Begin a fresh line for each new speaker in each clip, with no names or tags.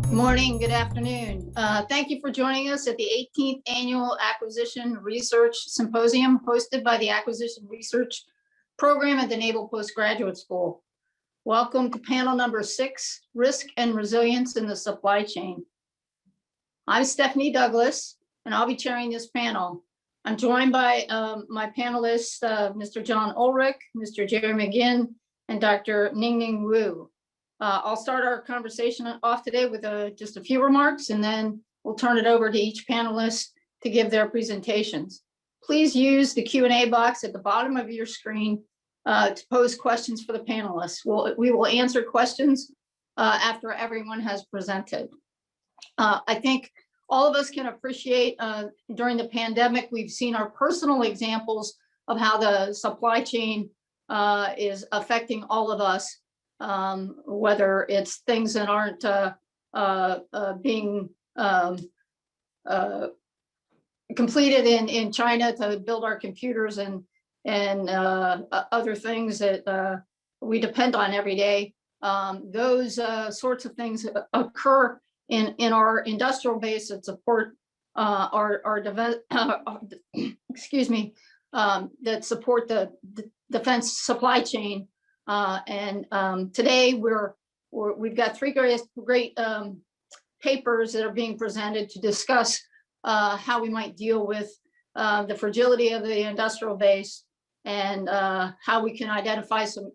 Good morning, good afternoon. Thank you for joining us at the 18th Annual Acquisition Research Symposium hosted by the Acquisition Research Program at the Naval Postgraduate School. Welcome to panel number 6, Risk and Resilience in the Supply Chain. I'm Stephanie Douglas, and I'll be chairing this panel. I'm joined by my panelists, Mr. John Ulrich, Mr. Jerry McGinn, and Dr. Ning Ning Wu. I'll start our conversation off today with just a few remarks, and then we'll turn it over to each panelist to give their presentations. Please use the Q&A box at the bottom of your screen to pose questions for the panelists. We will answer questions after everyone has presented. I think all of us can appreciate during the pandemic, we've seen our personal examples of how the supply chain is affecting all of us. Whether it's things that aren't being completed in China to build our computers and other things that we depend on every day. Those sorts of things occur in our industrial base that support excuse me, that support the defense supply chain. Today we've got three great papers that are being presented to discuss how we might deal with the fragility of the industrial base and how we can identify some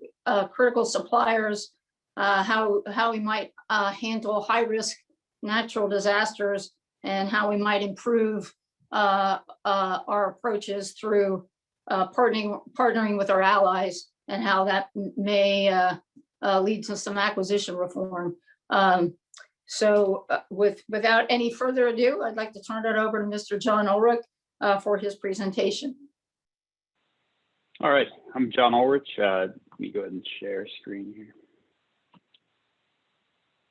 critical suppliers, how we might handle high risk natural disasters, and how we might improve our approaches through partnering with our allies, and how that may lead to some acquisition reform. Without any further ado, I'd like to turn it over to Mr. John Ulrich for his presentation.
All right, I'm John Ulrich. Let me go ahead and share screen here.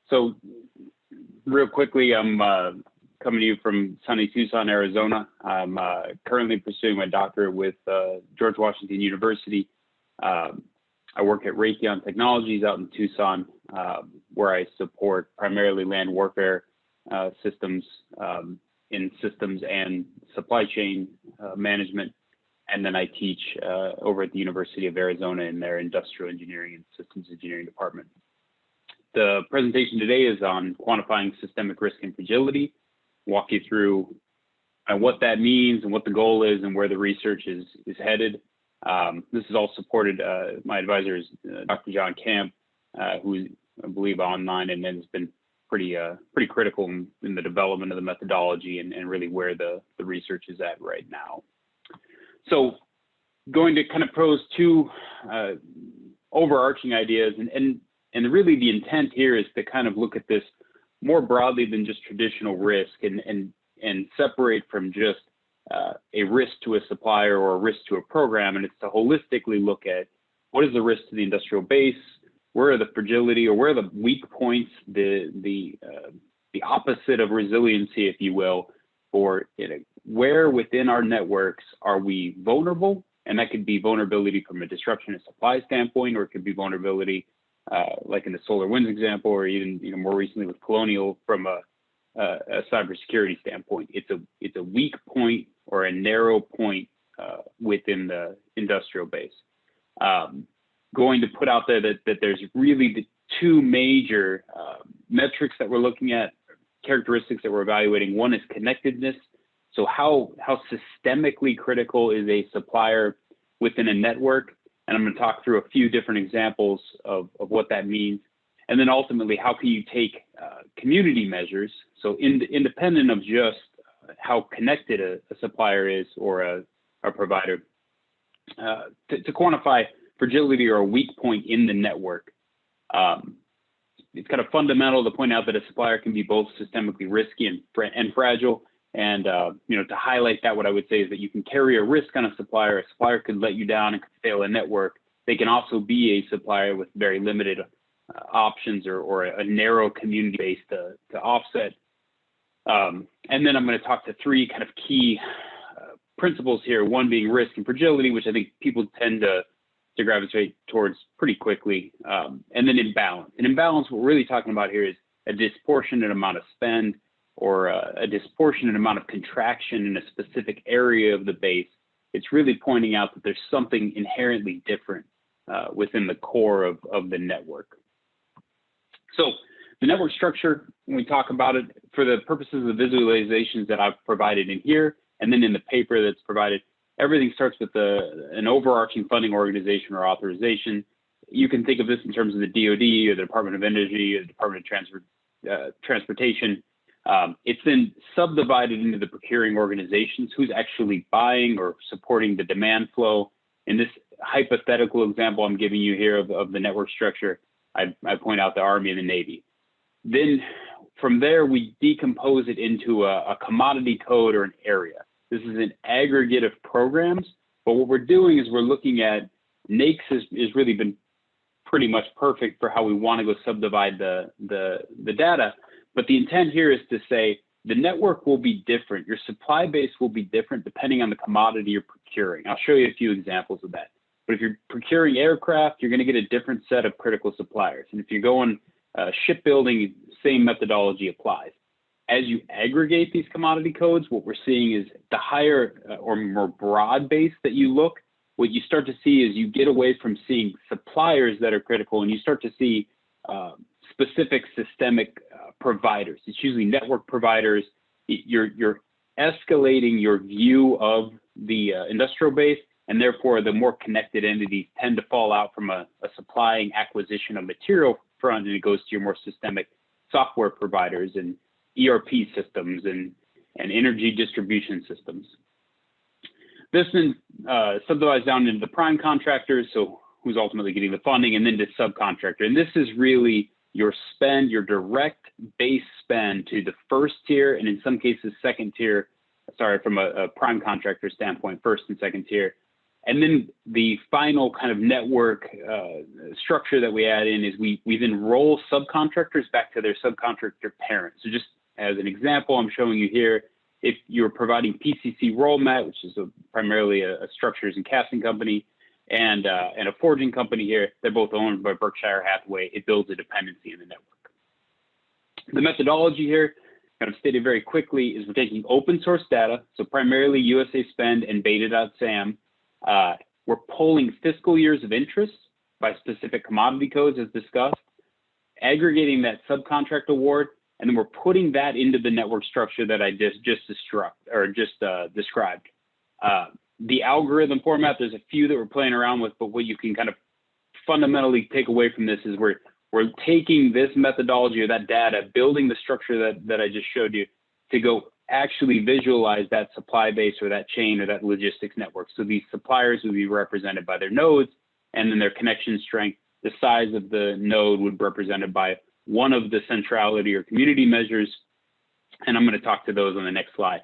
So real quickly, I'm coming to you from sunny Tucson, Arizona. I'm currently pursuing my doctorate with George Washington University. I work at Raytheon Technologies out in Tucson, where I support primarily land warfare systems in systems and supply chain management. And then I teach over at the University of Arizona in their industrial engineering and systems engineering department. The presentation today is on quantifying systemic risk and fragility. Walk you through what that means and what the goal is and where the research is headed. This is all supported, my advisor is Dr. John Kamp, who I believe online and has been pretty critical in the development of the methodology and really where the research is at right now. So going to kind of pose two overarching ideas, and really the intent here is to kind of look at this more broadly than just traditional risk and separate from just a risk to a supplier or a risk to a program, and it's to holistically look at what is the risk to the industrial base, where are the fragility or where are the weak points, the opposite of resiliency, if you will, or where within our networks are we vulnerable, and that could be vulnerability from a disruption of supply standpoint, or it could be vulnerability like in the solar winds example, or even more recently with Colonial from a cybersecurity standpoint. It's a weak point or a narrow point within the industrial base. Going to put out there that there's really the two major metrics that we're looking at, characteristics that we're evaluating. One is connectedness. So how systemically critical is a supplier within a network? And I'm going to talk through a few different examples of what that means. And then ultimately, how can you take community measures, so independent of just how connected a supplier is or a provider, to quantify fragility or a weak point in the network. It's kind of fundamental to point out that a supplier can be both systemically risky and fragile. And to highlight that, what I would say is that you can carry a risk on a supplier. A supplier could let you down and could fail a network. They can also be a supplier with very limited options or a narrow community base to offset. And then I'm going to talk to three kind of key principles here, one being risk and fragility, which I think people tend to gravitate towards pretty quickly, and then imbalance. And imbalance, what we're really talking about here is a disproportionate amount of spend or a disproportionate amount of contraction in a specific area of the base, it's really pointing out that there's something inherently different within the core of the network. So the network structure, when we talk about it, for the purposes of the visualizations that I've provided in here, and then in the paper that's provided, everything starts with an overarching funding organization or authorization. You can think of this in terms of the DoD or the Department of Energy or the Department of Transportation. It's then subdivided into the procuring organizations, who's actually buying or supporting the demand flow. In this hypothetical example I'm giving you here of the network structure, I point out the Army and the Navy. Then from there, we decompose it into a commodity code or an area. This is an aggregate of programs, but what we're doing is we're looking at NAICS has really been pretty much perfect for how we want to go subdivide the data. But the intent here is to say the network will be different. Your supply base will be different depending on the commodity you're procuring. I'll show you a few examples of that. But if you're procuring aircraft, you're going to get a different set of critical suppliers. And if you're going shipbuilding, same methodology applies. As you aggregate these commodity codes, what we're seeing is the higher or more broad base that you look, what you start to see is you get away from seeing suppliers that are critical and you start to see specific systemic providers. It's usually network providers. You're escalating your view of the industrial base, and therefore the more connected entities tend to fall out from a supplying acquisition of material front, and it goes to your more systemic software providers and ERP systems and energy distribution systems. This then subdivides down into the prime contractors, so who's ultimately getting the funding, and then to subcontractor. And this is really your spend, your direct base spend to the first tier, and in some cases, second tier, sorry, from a prime contractor standpoint, first and second tier. And then the final kind of network structure that we add in is we then roll subcontractors back to their subcontractor parent. So just as an example, I'm showing you here, if you're providing PCC roll mat, which is primarily a structures and casting company, and a forging company here, they're both owned by Berkshire Hathaway. It builds a dependency in the network. The methodology here, kind of stated very quickly, is we're taking open source data, so primarily USA Spend and beta.sam. We're pulling fiscal years of interest by specific commodity codes as discussed, aggregating that subcontract award, and then we're putting that into the network structure that I just described. The algorithm format, there's a few that we're playing around with, but what you can kind of fundamentally take away from this is we're taking this methodology or that data, building the structure that I just showed you to go actually visualize that supply base or that chain or that logistics network. So these suppliers would be represented by their nodes, and then their connection strength, the size of the node would be represented by one of the centrality or community measures. And I'm going to talk to those on the next slide.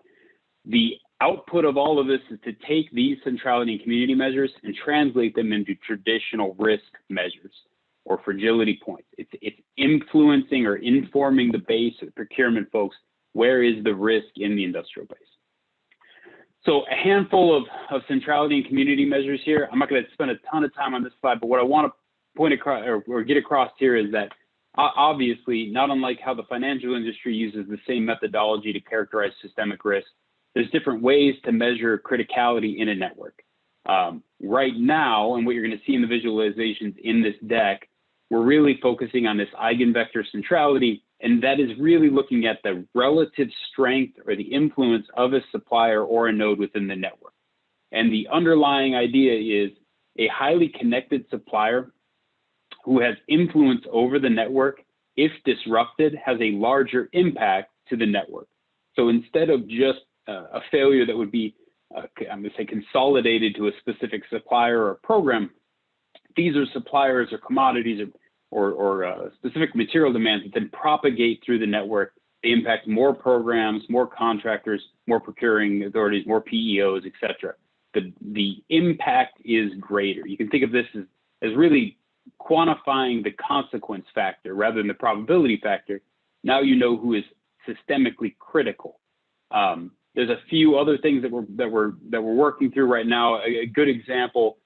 The output of all of this is to take these centrality and community measures and translate them into traditional risk measures or fragility points. It's influencing or informing the base or the procurement folks. Where is the risk in the industrial base? So a handful of centrality and community measures here. I'm not going to spend a ton of time on this slide, but what I want to point across or get across here is that obviously, not unlike how the financial industry uses the same methodology to characterize systemic risk, there's different ways to measure criticality in a network. Right now, and what you're going to see in the visualizations in this deck, we're really focusing on this eigenvector centrality, and that is really looking at the relative strength or the influence of a supplier or a node within the network. And the underlying idea is a highly connected supplier who has influence over the network, if disrupted, has a larger impact to the network. So instead of just a failure that would be, I'm going to say, consolidated to a specific supplier or program, these are suppliers or commodities or specific material demands that then propagate through the network. They impact more programs, more contractors, more procuring authorities, more PEOs, et cetera. The impact is greater. You can think of this as really quantifying the consequence factor rather than the probability factor. Now you know who is systemically critical. There's a few other things that we're working through right now. A good example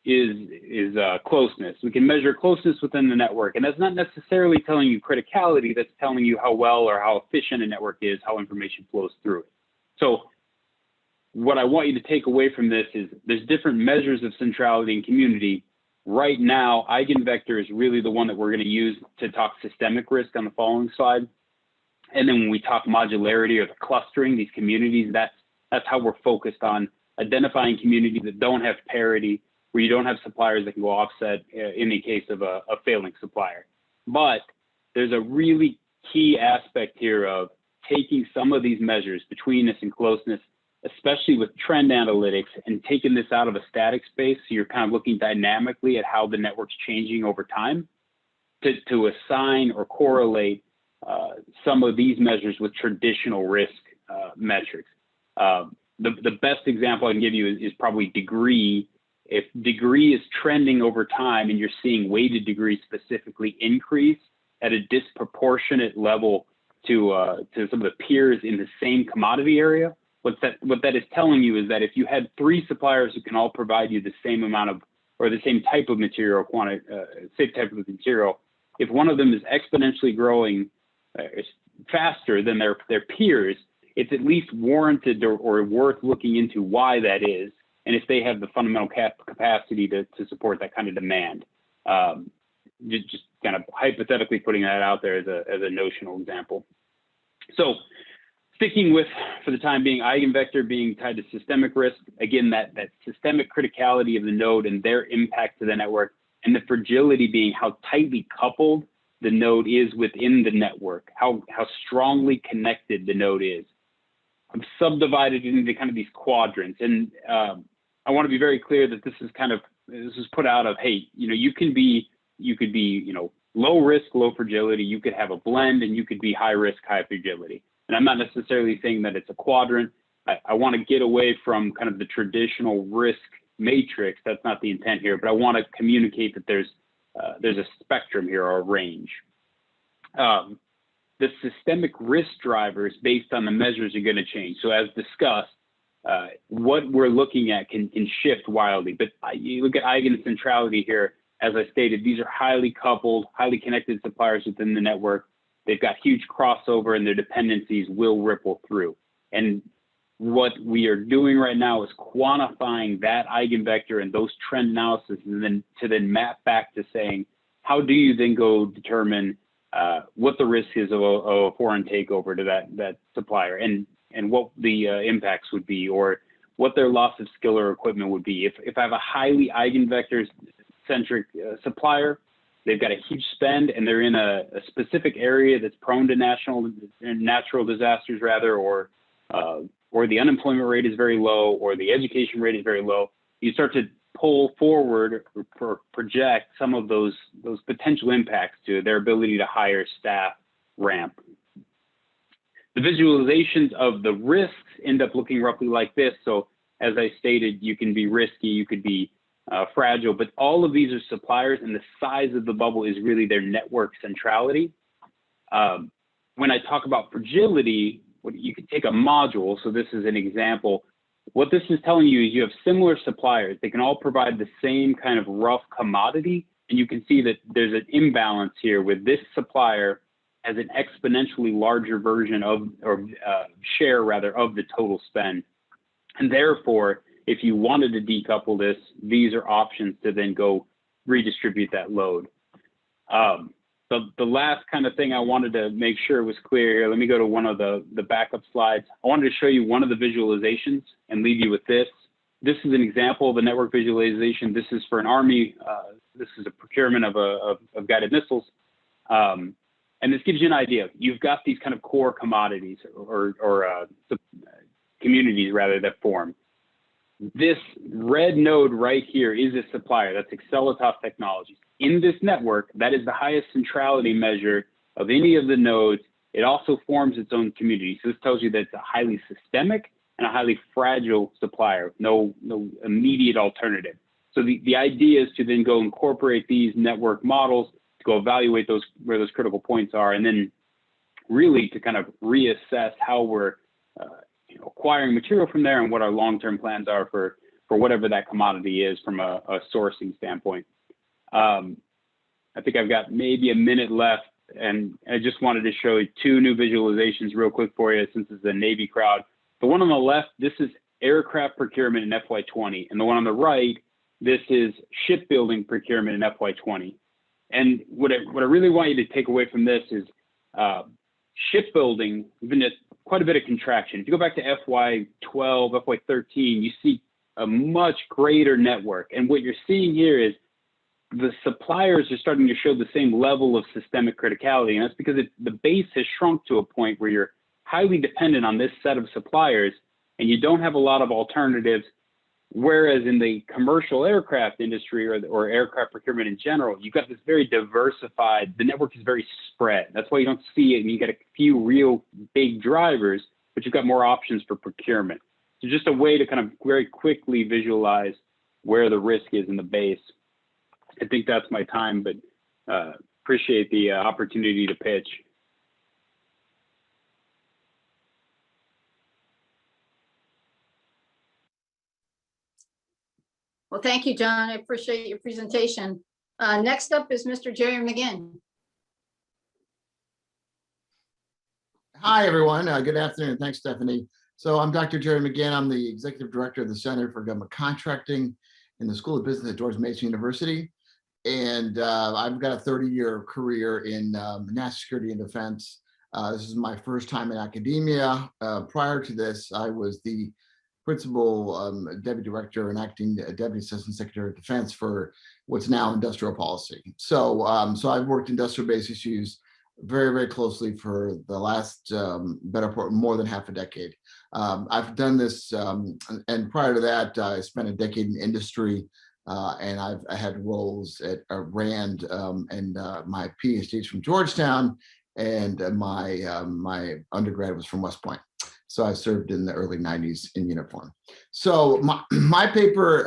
is closeness. We can measure closeness within the network, and that's not necessarily telling you criticality. That's telling you how well or how efficient a network is, how information flows through it. So what I want you to take away from this is there's different measures of centrality and community. Right now, eigenvector is really the one that we're going to use to talk systemic risk on the following slide. And then when we talk modularity or the clustering, these communities, that's how we're focused on identifying communities that don't have parity, where you don't have suppliers that can go offset in the case of a failing supplier. But there's a really key aspect here of taking some of these measures, betweenness and closeness, especially with trend analytics, and taking this out of a static space, so you're kind of looking dynamically at how the network's changing over time, to assign or correlate some of these measures with traditional risk metrics. The best example I can give you is probably degree. If degree is trending over time and you're seeing weighted degree specifically increase at a disproportionate level to some of the peers in the same commodity area, what that is telling you is that if you had 3 suppliers who can all provide you the same amount of, or the same type of material, same type of material, if one of them is exponentially growing faster than their peers, it's at least warranted or worth looking into why that is, and if they have the fundamental capacity to support that kind of demand. Just kind of hypothetically putting that out there as a notional example. So sticking with, for the time being, eigenvector being tied to systemic risk, again, that systemic criticality of the node and their impact to the network, and the fragility being how tightly coupled the node is within the network, how strongly connected the node is. I'm subdivided into kind of these quadrants, and I want to be very clear that this is put out of, hey, you could be low risk, low fragility, you could have a blend, and you could be high risk, high fragility. And I'm not necessarily saying that it's a quadrant. I want to get away from kind of the traditional risk matrix. That's not the intent here, but I want to communicate that there's a spectrum here, or a range. The systemic risk drivers based on the measures are going to change. So as discussed, what we're looking at can shift wildly, but you look at eigencentrality here, as I stated, these are highly coupled, highly connected suppliers within the network. They've got huge crossover, and their dependencies will ripple through. And what we are doing right now is quantifying that eigenvector and those trend analysis, and then map back to saying, how do you then go determine what the risk is of a foreign takeover to that supplier, and what the impacts would be, or what their loss of skill or equipment would be. If I have a highly eigenvector-centric supplier, they've got a huge spend, and they're in a specific area that's prone to natural disasters, rather, or the unemployment rate is very low, or the education rate is very low, you start to pull forward or project some of those potential impacts to their ability to hire, staff, ramp. The visualizations of the risks end up looking roughly like this. So as I stated, you can be risky, you could be fragile, but all of these are suppliers, and the size of the bubble is really their network centrality. When I talk about fragility, you could take a module. So this is an example. What this is telling you is you have similar suppliers. They can all provide the same kind of rough commodity, and you can see that there's an imbalance here with this supplier as an exponentially larger version of, or share rather, of the total spend. And therefore, if you wanted to decouple this, these are options to then go redistribute that load. The last kind of thing I wanted to make sure was clear here, let me go to one of the backup slides. I wanted to show you one of the visualizations and leave you with this. This is an example of a network visualization. This is for an Army. This is a procurement of guided missiles. And this gives you an idea. You've got these kind of core commodities or communities rather that form. This red node right here is a supplier. That's Accelitas Technologies. In this network, that is the highest centrality measure of any of the nodes. It also forms its own community. So this tells you that it's a highly systemic and a highly fragile supplier, no immediate alternative. So the idea is to then go incorporate these network models to go evaluate where those critical points are, and then really to kind of reassess how we're acquiring material from there and what our long-term plans are for for whatever that commodity is from a sourcing standpoint. I think I've got maybe a minute left, and I just wanted to show you two new visualizations real quick for you, since it's the Navy crowd. The one on the left, this is aircraft procurement in FY20, and the one on the right, this is shipbuilding procurement in FY20. And what I really want you to take away from this is shipbuilding, been quite a bit of contraction. If you go back to FY12, FY13, you see a much greater network. And what you're seeing here is the suppliers are starting to show the same level of systemic criticality. And that's because the base has shrunk to a point where you're highly dependent on this set of suppliers and you don't have a lot of alternatives. Whereas in the commercial aircraft industry or aircraft procurement in general, you've got this very diversified, the network is very spread. That's why you don't see it and you get a few real big drivers, but you've got more options for procurement. So just a way to kind of very quickly visualize where the risk is in the base. I think that's my time, but appreciate the opportunity to pitch.
Well, thank you, John. I appreciate your presentation. Next up is Mr. Jerry McGinn.
Hi, everyone. Good afternoon. Thanks, Stephanie. So I'm Dr. Jerry McGinn. I'm the Executive Director of the Center for Government Contracting in the School of Business at George Mason University. And I've got a 30-year career in national security and defense. This is my first time in academia. Prior to this, I was the principal deputy director and acting deputy assistant secretary of defense for what's now industrial policy. So, I've worked industrial base issues very, very closely for the last better part, more than half a decade. I've done this, and prior to that, I spent a decade in industry. And I had roles at RAND, and my PhD is from Georgetown, and my undergrad was from West Point. So I served in the early 90s in uniform. So my paper,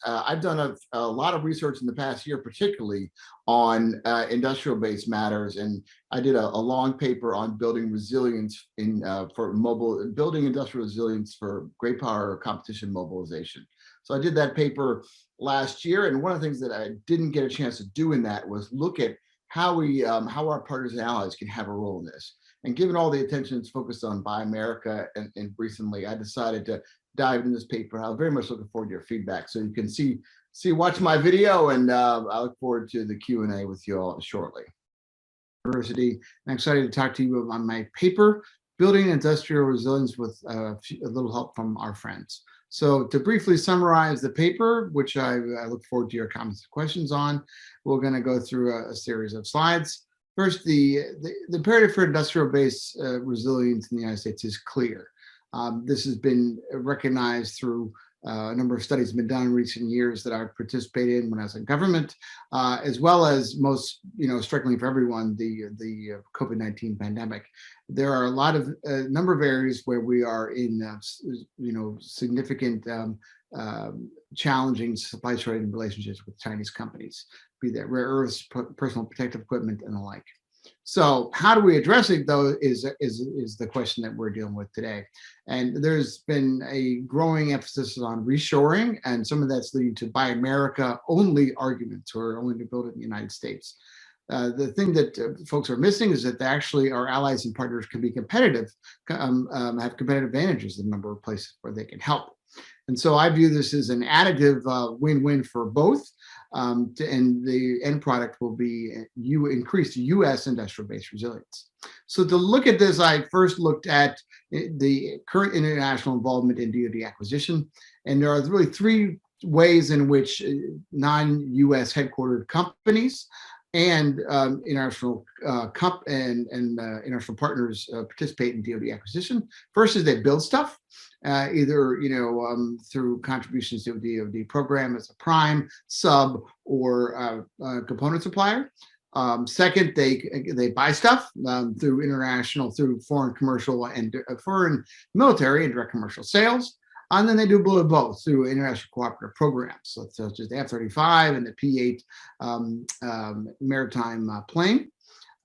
I've done a lot of research in the past year, particularly on industrial base matters. And I did a long paper on building resilience building industrial resilience for great power competition mobilization. So I did that paper last year, and one of the things that I didn't get a chance to do in that was look at how our partners and allies can have a role in this. And given all the attention that's focused on Buy America and recently, I decided to dive into this paper. I'm very much looking forward to your feedback. So you can watch my video, and I look forward to the Q&A with you all shortly. University, I'm excited to talk to you on my paper, Building Industrial Resilience with a little help from our friends. So to briefly summarize the paper, which I look forward to your comments and questions on, we're going to go through a series of slides. First, the imperative for industrial base resilience in the United States is clear. This has been recognized through a number of studies have been done in recent years that I've participated in when I was in government, as well as most, strikingly for everyone, the COVID-19 pandemic. There are a number of areas where we are in, significant challenging supply chain relationships with Chinese companies, be that rare earths, personal protective equipment, and the like. So how do we address it, though, is the question that we're dealing with today. And there's been a growing emphasis on reshoring, and some of that's leading to Buy America only arguments, or only to build it in the United States. The thing that folks are missing is that actually our allies and partners can be competitive, have competitive advantages in a number of places where they can help. And so I view this as an additive win-win for both, and the end product will be increased U.S. industrial base resilience. So to look at this, I first looked at the current international involvement in DoD acquisition, and there are really three ways in which non-U.S. headquartered companies and international international partners participate in DoD acquisition. First is they build stuff, either through contributions to a DoD program as a prime, sub, or component supplier. Second, they buy stuff through foreign commercial and foreign military and direct commercial sales. And then they do both through international cooperative programs, such as the F-35 and the P-8 maritime plane.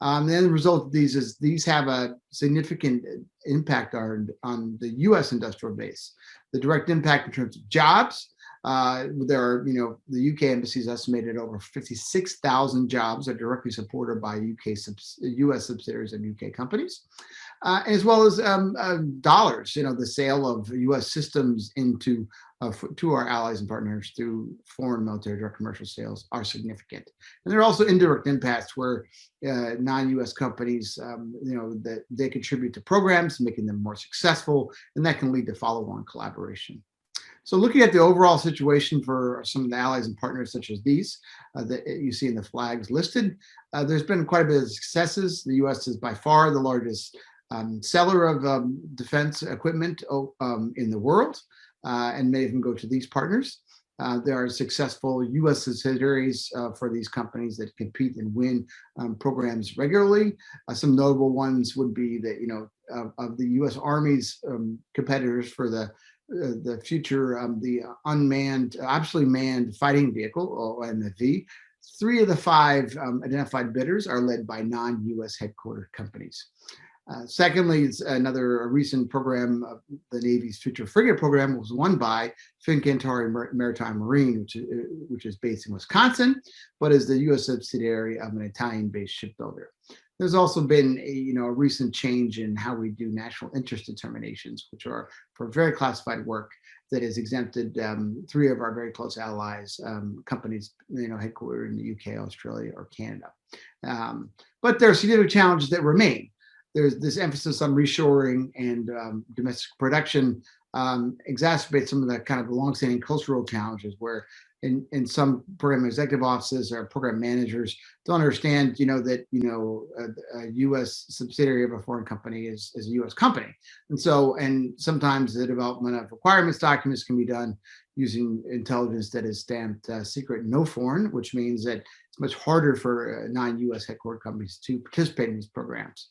Then the result of these is these have a significant impact on the U.S. industrial base. The direct impact in terms of jobs, There are, the UK embassy is estimated over 56,000 jobs are directly supported by US subsidiaries of UK companies, as well as dollars. The sale of US systems into to our allies and partners through foreign military direct commercial sales are significant. And there are also indirect impacts where non-US companies, that they contribute to programs, making them more successful, and that can lead to follow-on collaboration. So looking at the overall situation for some of the allies and partners such as these that you see in the flags listed, there's been quite a bit of successes. The US is by far the largest seller of defense equipment in the world, and many of them go to these partners. There are successful US subsidiaries for these companies that compete and win programs regularly. Some notable ones would be that, of the US Army's competitors for the future, the unmanned, absolutely manned fighting vehicle, or NAV. 3 of the 5 identified bidders are led by non-US headquartered companies. Secondly, another recent program, the Navy's Future Frigate Program, was won by Fincantieri Maritime Marine, which is based in Wisconsin, but is the US subsidiary of an Italian-based shipbuilder. There's also been a recent change in how we do national interest determinations, which are for very classified work that is exempted 3 of our very close allies, companies headquartered in the UK, Australia, or Canada. But there are significant challenges that remain. There's this emphasis on reshoring and domestic production exacerbates some of the kind of longstanding cultural challenges where in some program executive offices or program managers don't understand, that, a U.S. subsidiary of a foreign company is a U.S. company. And sometimes the development of requirements documents can be done using intelligence that is stamped secret no foreign, which means that it's much harder for non-US headquartered companies to participate in these programs.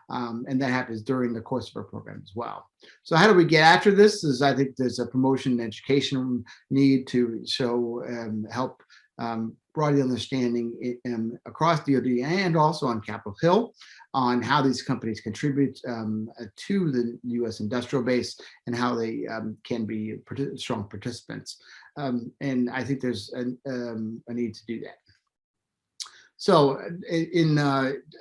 And that happens during the course of our program as well. So how do we get after this? I think there's a promotion and education need to show, help broadly understanding across DoD and also on Capitol Hill on how these companies contribute to the U.S. industrial base and how they can be strong participants. And I think there's a need to do that. So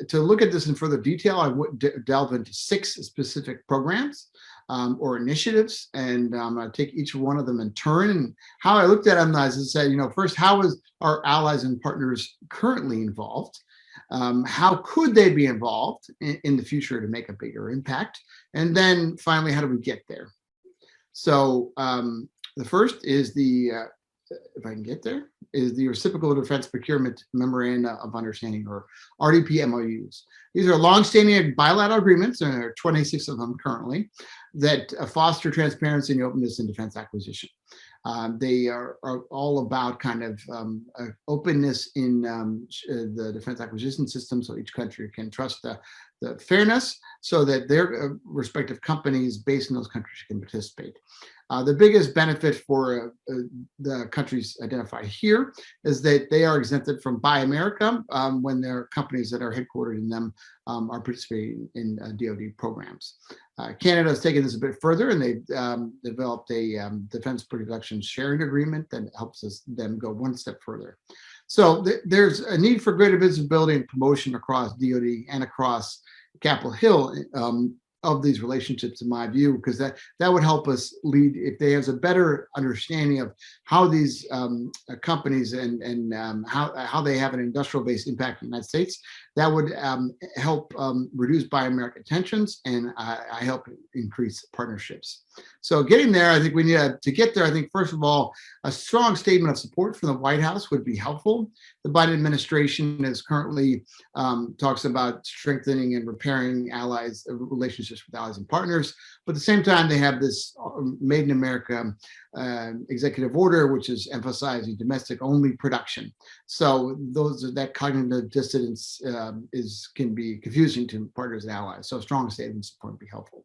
to look at this in further detail, I would delve into 6 specific programs or initiatives, and I'm going to take each one of them in turn. And how I looked at them, as I said, first, how is our allies and partners currently involved? How could they be involved in the future to make a bigger impact? And then finally, how do we get there? So the first is if I can get there, is the Reciprocal Defense Procurement Memoranda of Understanding, or RDP MOUs. These are longstanding bilateral agreements, and there are 26 of them currently, that foster transparency and openness in defense acquisition. They are all about kind of openness in the defense acquisition system, so each country can trust the fairness so that their respective companies based in those countries can participate. The biggest benefit for the countries identified here is that they are exempted from Buy America when their companies that are headquartered in them are participating in DoD programs. Canada has taken this a bit further, and they've developed a defense production sharing agreement that helps them go one step further. So there's a need for greater visibility and promotion across DoD and across Capitol Hill of these relationships, in my view, because that would help us lead, if there's a better understanding of how these companies and how they have an industrial based impact in the United States, that would help reduce Buy America tensions and I help increase partnerships. So getting there, I think we need to get there. I think, first of all, a strong statement of support from the White House would be helpful. The Biden administration is currently talks about strengthening and repairing allies, relationships with allies and partners. But at the same time, they have this Made in America executive order, which is emphasizing domestic only production. So that cognitive dissonance can be confusing to partners and allies. So a strong statement of support would be helpful.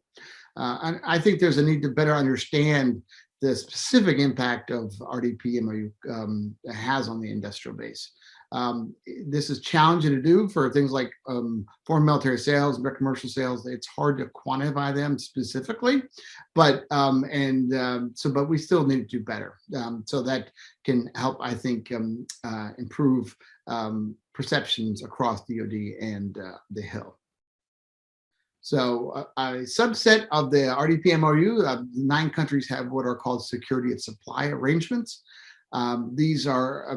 And I think there's a need to better understand the specific impact of RDP MOU has on the industrial base. This is challenging to do for things like foreign military sales, commercial sales. It's hard to quantify them specifically, but but we still need to do better. So that can help, I think, improve perceptions across DoD and the Hill. So a subset of the RDP MOU, 9 countries have what are called security and supply arrangements. These are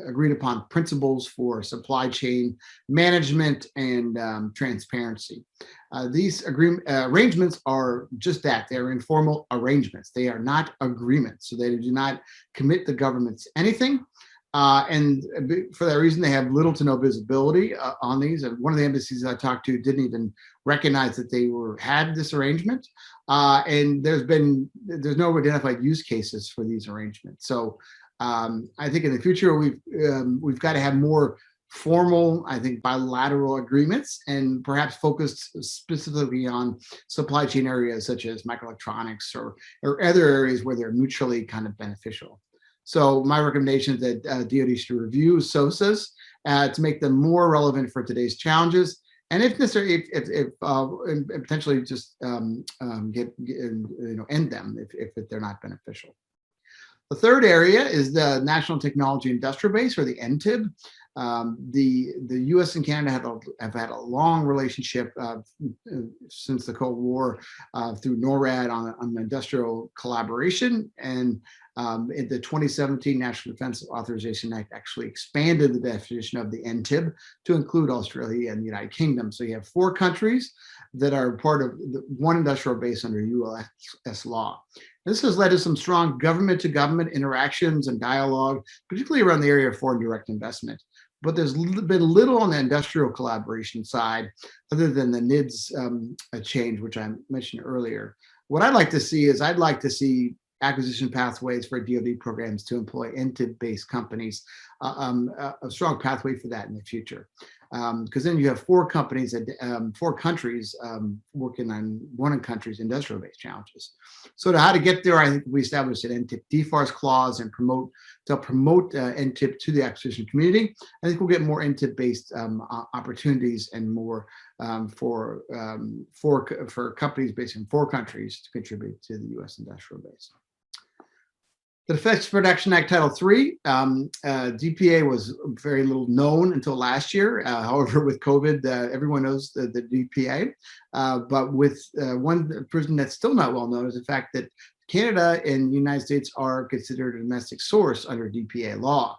agreed upon principles for supply chain management and transparency. These arrangements are just that. They're informal arrangements. They are not agreements. So they do not commit the government to anything. And for that reason, they have little to no visibility on these. And one of the embassies I talked to didn't even recognize that they had this arrangement. And there's no identified use cases for these arrangements. So I think in the future, we've got to have more formal, I think, bilateral agreements, and perhaps focused specifically on supply chain areas such as microelectronics or other areas where they're mutually kind of beneficial. So my recommendation is that DoD should review SOSAs to make them more relevant for today's challenges, and if necessary, and potentially just end them if they're not beneficial. The third area is the National Technology Industrial Base, or the NTIB. The U.S. and Canada have had a long relationship since the Cold War through NORAD on industrial collaboration, and in the 2017 National Defense Authorization Act actually expanded the definition of the NTIB to include Australia and the United Kingdom. So you have 4 countries that are part of one industrial base under U.S. law. This has led to some strong government-to-government interactions and dialogue, particularly around the area of foreign direct investment. But there's been little on the industrial collaboration side, other than the NIDS change, which I mentioned earlier. What I'd like to see is acquisition pathways for DoD programs to employ NTIB-based companies, a strong pathway for that in the future. Because then you have 4 companies, 4 countries working on one country's industrial-based challenges. So how to get there, I think we established an NTIP DFARS clause and promote NTIP to the acquisition community. I think we'll get more NTIP-based opportunities and more for companies based in 4 countries to contribute to the U.S. industrial base. The Defense Production Act Title III, DPA was very little known until last year. However, with COVID, everyone knows the DPA. But with one person that's still not well known is the fact that Canada and the United States are considered a domestic source under DPA law.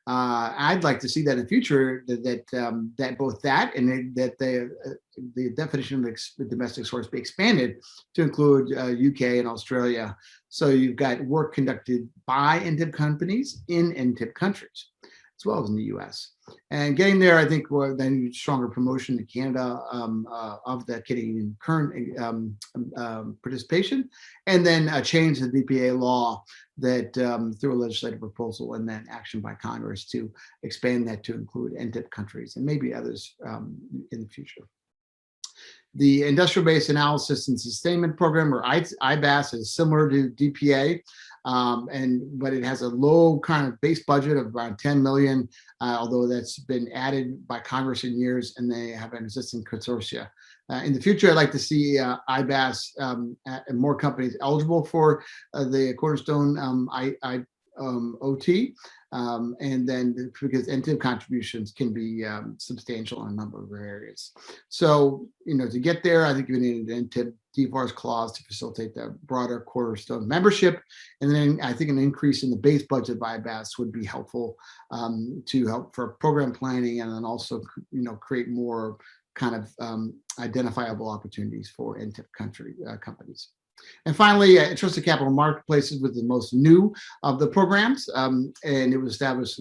I'd like to see that in the future, that both that and that the definition of domestic source be expanded to include UK and Australia. So you've got work conducted by NTIP companies in NTIP countries, as well as in the US. And getting there, I think, will then stronger promotion to Canada of the Canadian current participation, and then a change to the DPA law that through a legislative proposal and then action by Congress to expand that to include NTIP countries and maybe others in the future. The Industrial Base Analysis and Sustainment Program, or IBAS, is similar to DPA, but it has a low kind of base budget of around 10 million, although that's been added by Congress in years, and they have an existing consortia. In the future, I'd like to see IBAS and more companies eligible for the Cornerstone OT, and then because NTIP contributions can be substantial in a number of areas. So, to get there, I think you need an NTIP DFARS clause to facilitate the broader Cornerstone membership. And then I think an increase in the base budget by IBAS would be helpful to help for program planning, and then also, create more kind of identifiable opportunities for NTIP companies. And finally, Trusted Capital Marketplaces was the most new of the programs, and it was established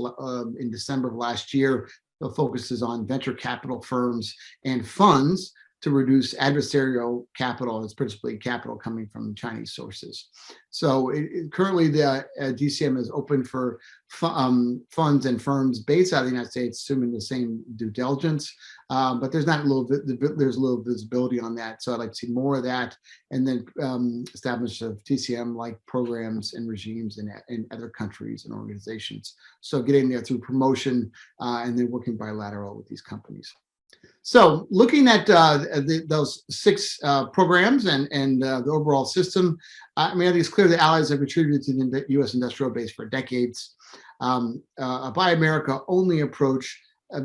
in December of last year. The focus is on venture capital firms and funds to reduce adversarial capital. It's principally capital coming from Chinese sources. So currently the DCM is open for funds and firms based out of the United States, assuming the same due diligence, but there's a little visibility on that. So I'd like to see more of that, and then establish of TCM-like programs and regimes in other countries and organizations. So getting there through promotion and then working bilateral with these companies. So looking at those 6 programs and the overall system, I mean, I think it's clear that allies have contributed to the U.S. industrial base for decades. A Buy America only approach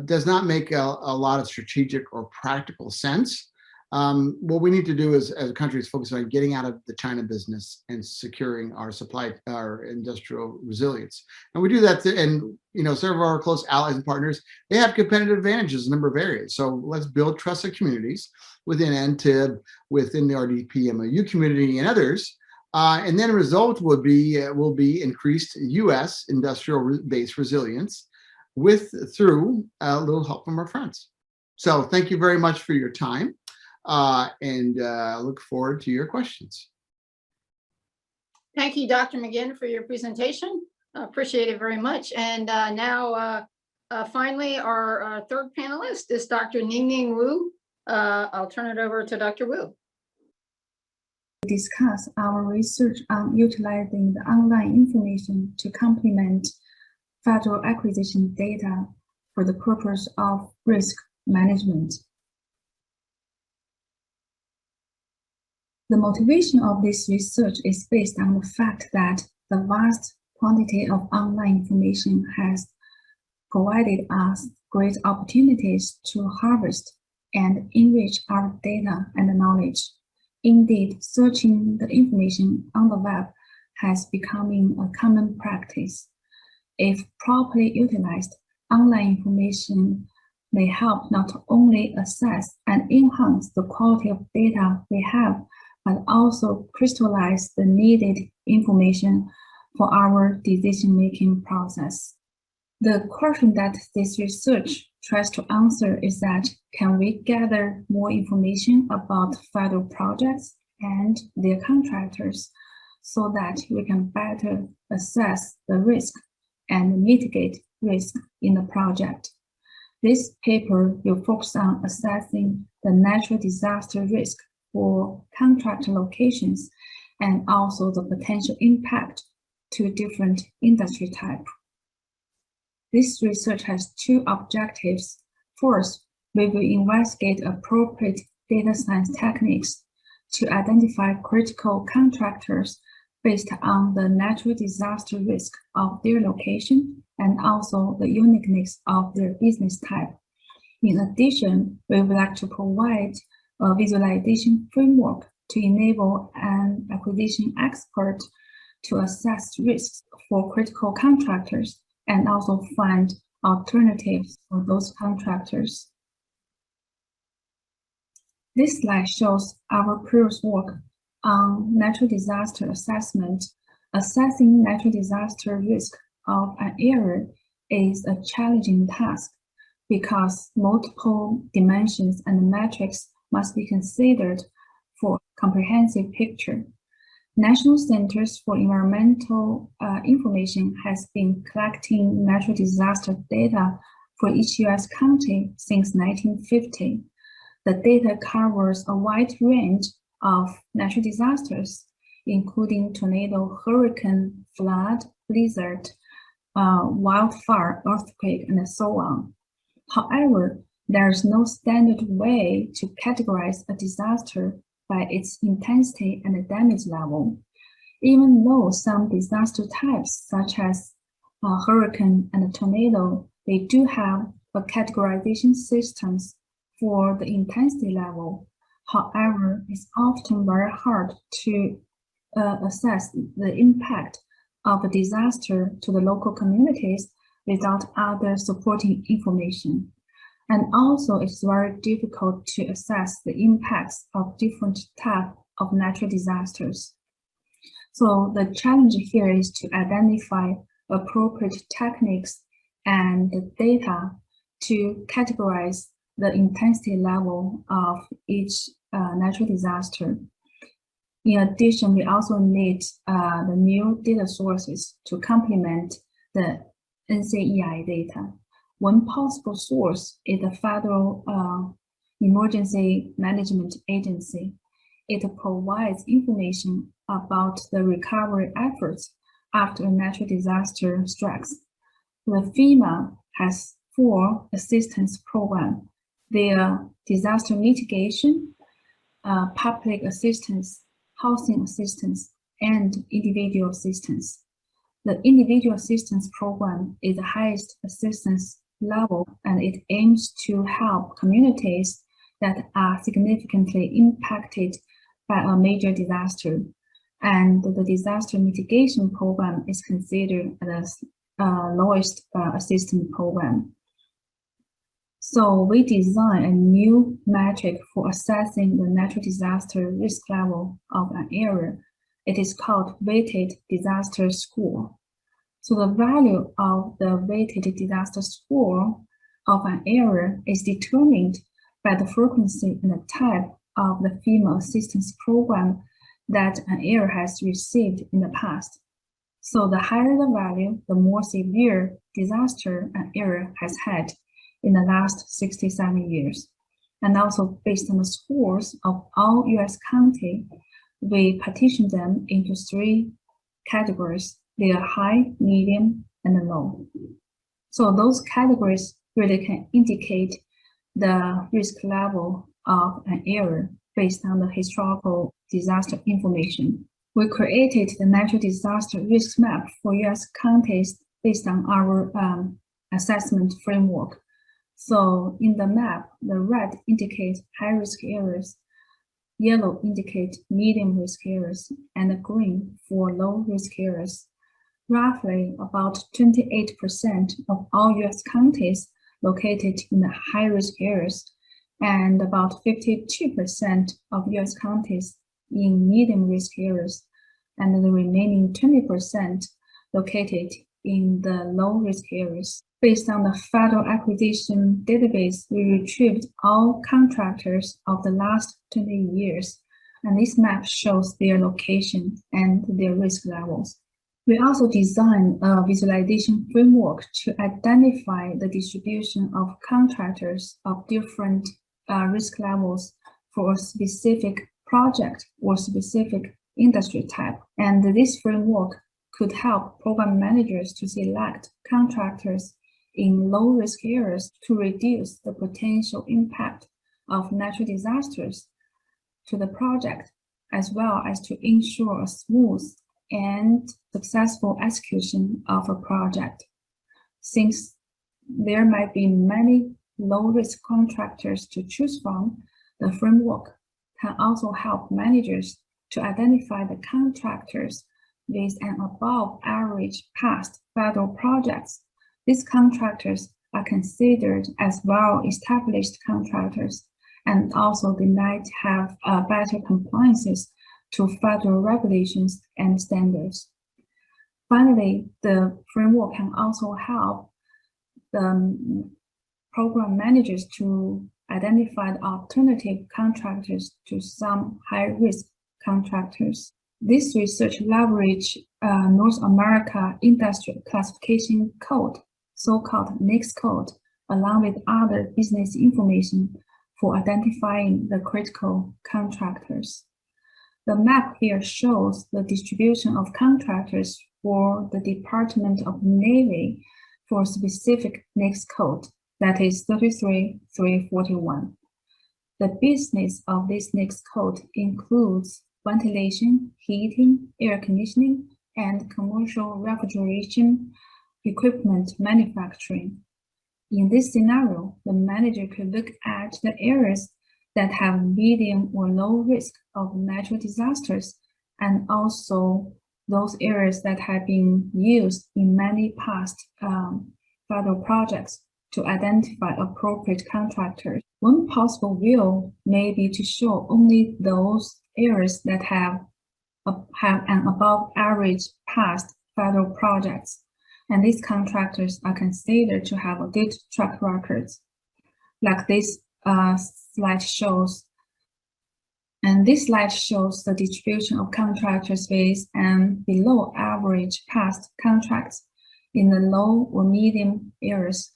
does not make a lot of strategic or practical sense. What we need to do as a country is focus on getting out of the China business and securing our industrial resilience. And we do that, and some of our close allies and partners, they have competitive advantages in a number of areas. So let's build trusted communities within NTIB, within the RDP, MOU community, and others. And then the result will be increased U.S. industrial base resilience through a little help from our friends. So thank you very much for your time. And look forward to your questions.
Thank you, Dr. McGinn, for your presentation. Appreciate it very much. And now, finally, our third panelist is Dr. Ning Ning Wu. I'll turn it over to Dr. Wu.
Discuss our research on utilizing the online information to complement federal acquisition data for the purpose of risk management. The motivation of this research is based on the fact that the vast quantity of online information has provided us great opportunities to harvest and enrich our data and knowledge. Indeed, searching the information on the web has become a common practice. If properly utilized, online information may help not only assess and enhance the quality of data we have, but also crystallize the needed information for our decision-making process. The question that this research tries to answer is that, can we gather more information about federal projects and their contractors so that we can better assess the risk and mitigate risk in the project? This paper will focus on assessing the natural disaster risk for contract locations and also the potential impact to different industry types. This research has 2 objectives. First, we will investigate appropriate data science techniques to identify critical contractors based on the natural disaster risk of their location and also the uniqueness of their business type. In addition, we would like to provide a visualization framework to enable an acquisition expert to assess risks for critical contractors and also find alternatives for those contractors. This slide shows our previous work on natural disaster assessment. Assessing natural disaster risk of an area is a challenging task because multiple dimensions and metrics must be considered for a comprehensive picture. National Centers for Environmental Information has been collecting natural disaster data for each U.S. county since 1950. The data covers a wide range of natural disasters, including tornado, hurricane, flood, blizzard, wildfire, earthquake, and so on. However, there is no standard way to categorize a disaster by its intensity and damage level, even though some disaster types, such as hurricane and tornado, they do have a categorization systems for the intensity level. However, it's often very hard to assess the impact of a disaster to the local communities without other supporting information. And also, it's very difficult to assess the impacts of different types of natural disasters. So the challenge here is to identify appropriate techniques and data to categorize the intensity level of each natural disaster. In addition, we also need the new data sources to complement the NCEI data. One possible source is the Federal Emergency Management Agency. It provides information about the recovery efforts after a natural disaster strikes. The FEMA has 4 assistance programs. They are disaster mitigation, public assistance, housing assistance, and individual assistance. The individual assistance program is the highest assistance level, and it aims to help communities that are significantly impacted by a major disaster. And the disaster mitigation program is considered as lowest assistance program. So we design a new metric for assessing the natural disaster risk level of an area. It is called weighted disaster score. So the value of the weighted disaster score of an area is determined by the frequency and the type of the FEMA assistance program that an area has received in the past. So the higher the value, the more severe disaster an area has had in the last 67 years. And also based on the scores of all US counties, we partition them into 3 categories. They are high, medium, and low. So those categories really can indicate the risk level of an area based on the historical disaster information. We created the natural disaster risk map for US counties based on our assessment framework. So in the map, the red indicates high-risk areas, yellow indicates medium-risk areas, and the green for low-risk areas. Roughly about 28% of all US counties located in the high-risk areas, and about 52% of US counties in medium-risk areas, and the remaining 20% located in the low-risk areas. Based on the Federal Acquisition Database, we retrieved all contractors of the last 20 years, and this map shows their location and their risk levels. We also designed a visualization framework to identify the distribution of contractors of different risk levels for a specific project or specific industry type. And this framework could help program managers to select contractors in low-risk areas to reduce the potential impact of natural disasters to the project, as well as to ensure a smooth and successful execution of a project. Since there might be many low-risk contractors to choose from, the framework can also help managers to identify the contractors with an above-average past federal projects. These contractors are considered as well-established contractors, and also they might have better compliances to federal regulations and standards. Finally, the framework can also help the program managers to identify the alternative contractors to some high-risk contractors. This research leverages North America Industrial Classification Code, so-called NAICS code, along with other business information for identifying the critical contractors. The map here shows the distribution of contractors for the Department of Navy for specific NAICS code, that is 33341. The business of this NAICS code includes ventilation, heating, air conditioning, and commercial refrigeration equipment manufacturing. In this scenario, the manager could look at the areas that have medium or low risk of natural disasters, and also those areas that have been used in many past federal projects to identify appropriate contractors. One possible view may be to show only those areas that have an above average past federal projects, and these contractors are considered to have a good track records. Like this slide shows. And this slide shows the distribution of contractors with and below average past contracts in the low or medium areas.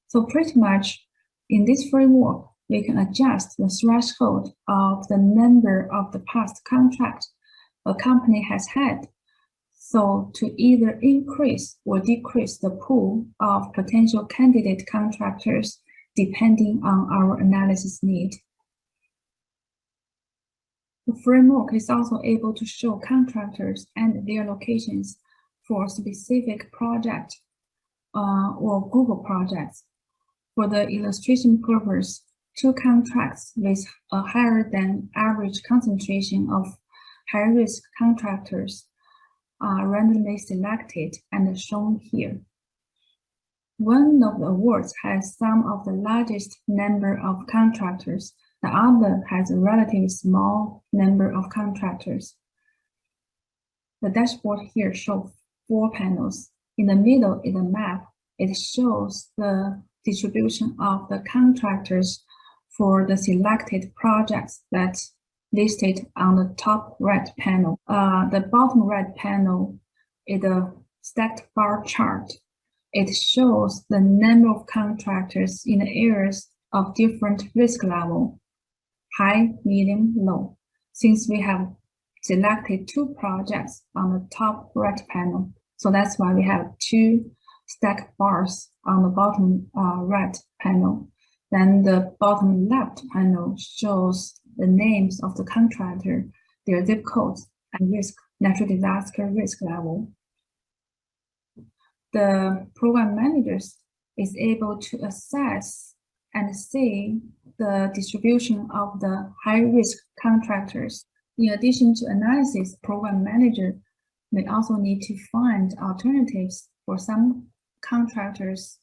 So pretty much in this framework, we can adjust the threshold of the number of the past contracts a company has had. So to either increase or decrease the pool of potential candidate contractors depending on our analysis need. The framework is also able to show contractors and their locations for specific project or group of projects. For the illustration purpose, 2 contracts with a higher than average concentration of high-risk contractors are randomly selected and shown here. One of the awards has some of the largest number of contractors. The other has a relatively small number of contractors. The dashboard here shows 4 panels. In the middle is a map. It shows the distribution of the contractors for the selected projects that listed on the top right panel. The bottom right panel is a stacked bar chart. It shows the number of contractors in the areas of different risk level, high, medium, low. Since we have selected 2 projects on the top right panel, so that's why we have 2 stacked bars on the bottom right panel. Then the bottom left panel shows the names of the contractor, their zip codes, and natural disaster risk level. The program managers is able to assess and see the distribution of the high-risk contractors. In addition to analysis, program manager may also need to find alternatives for some contractors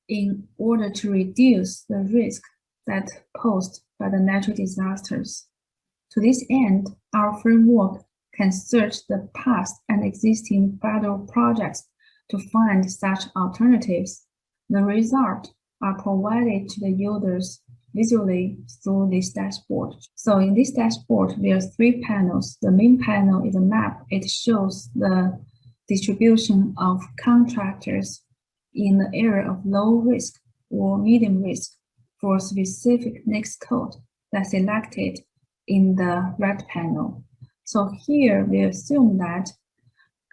in order to reduce the risk that posed by the natural disasters. To this end, our framework can search the past and existing federal projects to find such alternatives. The results are provided to the users visually through this dashboard. So in this dashboard, there are 3 panels. The main panel is a map. It shows the distribution of contractors in the area of low risk or medium risk for a specific NAICS code that's selected in the right panel. So here we assume that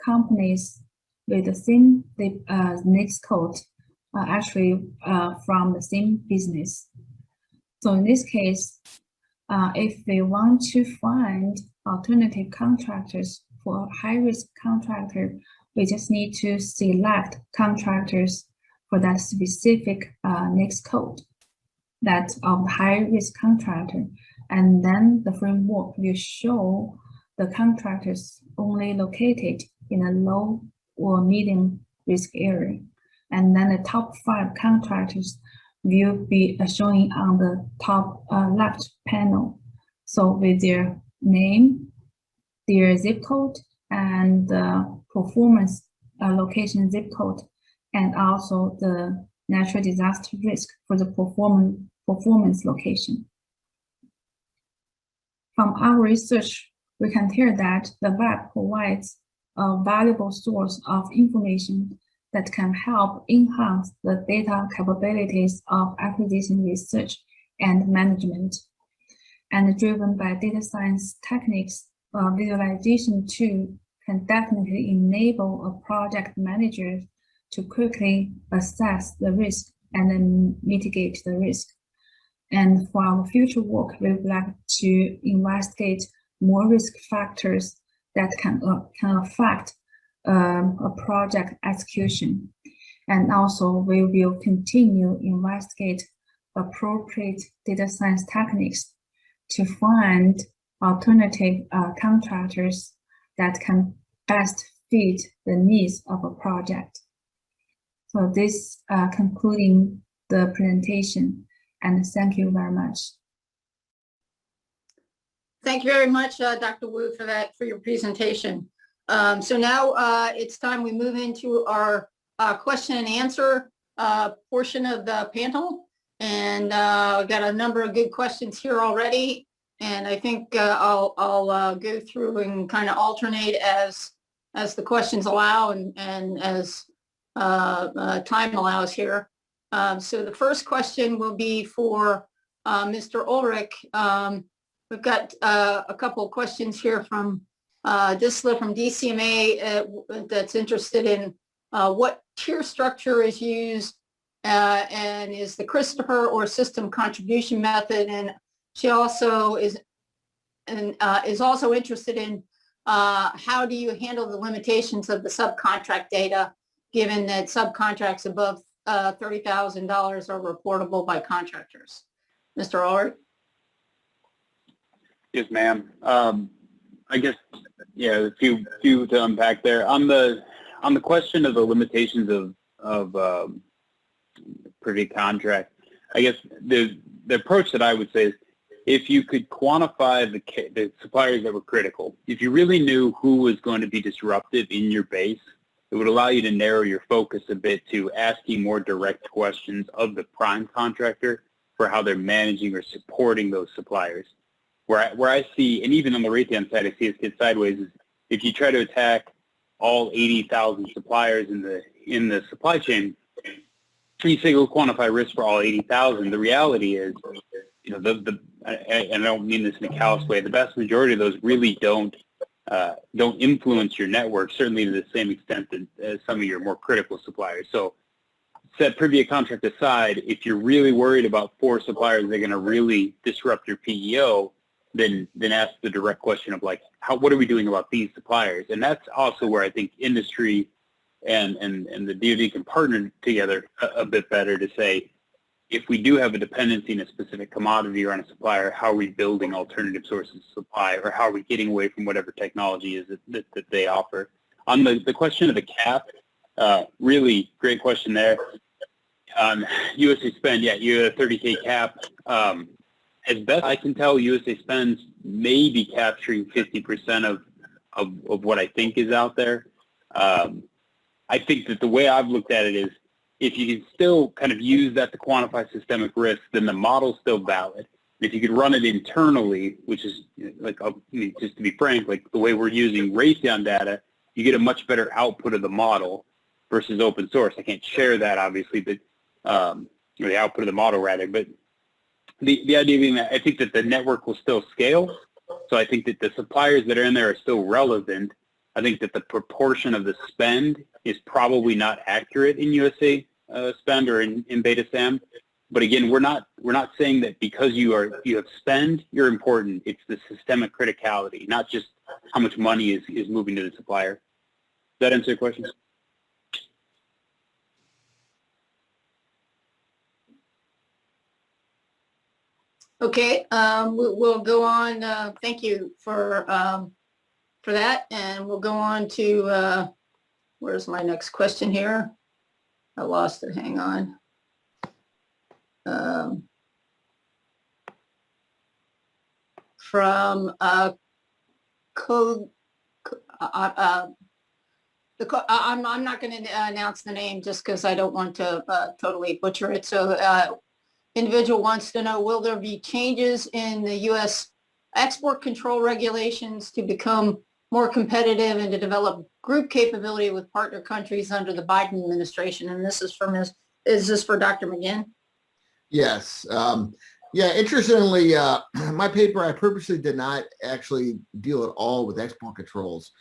companies with the same NAICS code are actually from the same business. So in this case, if we want to find alternative contractors for a high-risk contractor, we just need to select contractors for that specific NAICS code, that of high-risk contractor. And then the framework will show the contractors only located in a low or medium risk area. And then the top 5 contractors will be showing on the top left panel. So with their name, their zip code, and the performance location zip code, and also the natural disaster risk for the performance location. From our research, we can tell that the web provides a valuable source of information that can help enhance the data capabilities of acquisition research and management. And driven by data science techniques, visualization tool can definitely enable a project manager to quickly assess the risk and then mitigate the risk. And for our future work, we would like to investigate more risk factors that can affect a project execution. And also we will continue investigate appropriate data science techniques to find alternative contractors that can best fit the needs of a project. So this concluding the presentation, and thank you very much.
Thank you very much, Dr. Wu, for your presentation. So now it's time we move into our question and answer portion of the panel. And I got a number of good questions here already. And I think I'll go through and kind of alternate as the questions allow and as time allows here. So the first question will be for Mr. Ullrich. We've got a couple of questions here from Disla from DCMA that's interested in what tier structure is used and is the Christopher or system contribution method. And she also is also interested in how do you handle the limitations of the subcontract data, given that subcontracts above $30,000 are reportable by contractors. Mr. Ulrich?
Yes, ma'am. I guess, yeah, a few to unpack there. On the question of the limitations of privy contract, I guess the approach that I would say is if you could quantify the suppliers that were critical, if you really knew who was going to be disruptive in your base, it would allow you to narrow your focus a bit to asking more direct questions of the prime contractor for how they're managing or supporting those suppliers. Where I see, and even on the Raytheon side, I see it get sideways, is if you try to attack all 80,000 suppliers in the supply chain, you say go quantify risk for all 80,000. The reality is, you know, and I don't mean this in a callous way, the vast majority of those really don't influence your network, certainly to the same extent as some of your more critical suppliers. So set privy contract aside, if you're really worried about 4 suppliers that are going to really disrupt your PEO, then ask the direct question of like, what are we doing about these suppliers? And that's also where I think industry and the DoD can partner together a bit better to say, if we do have a dependency in a specific commodity or on a supplier, how are we building alternative sources of supply, or how are we getting away from whatever technology is that they offer? On the question of the cap, really great question there. USA Spend, yeah, you had a 30K cap. As best I can tell, USA Spend may be capturing 50% of what I think is out there. I think that the way I've looked at it is, if you can still kind of use that to quantify systemic risk, then the model's still valid. If you could run it internally, which is like, just to be frank, like the way we're using Raytheon data, you get a much better output of the model versus open source. I can't share that obviously, but or the output of the model rather. But the idea being that I think that the network will still scale. So I think that the suppliers that are in there are still relevant. I think that the proportion of the spend is probably not accurate in USA Spend or in Beta SAM. But again, we're not saying that because you have spend, you're important. It's the systemic criticality, not just how much money is moving to the supplier. Does that answer your question?
Okay, we'll go on. Thank you for that, and we'll go on to where's my next question here? I lost it. Hang on. From I'm not going to announce the name just because I don't want to totally butcher it. So individual wants to know, will there be changes in the U.S. export control regulations to become more competitive and to develop group capability with partner countries under the Biden administration? And this is from is this for Dr. McGinn?
Yes. Yeah, interestingly, my paper, I purposely did not actually deal at all with export controls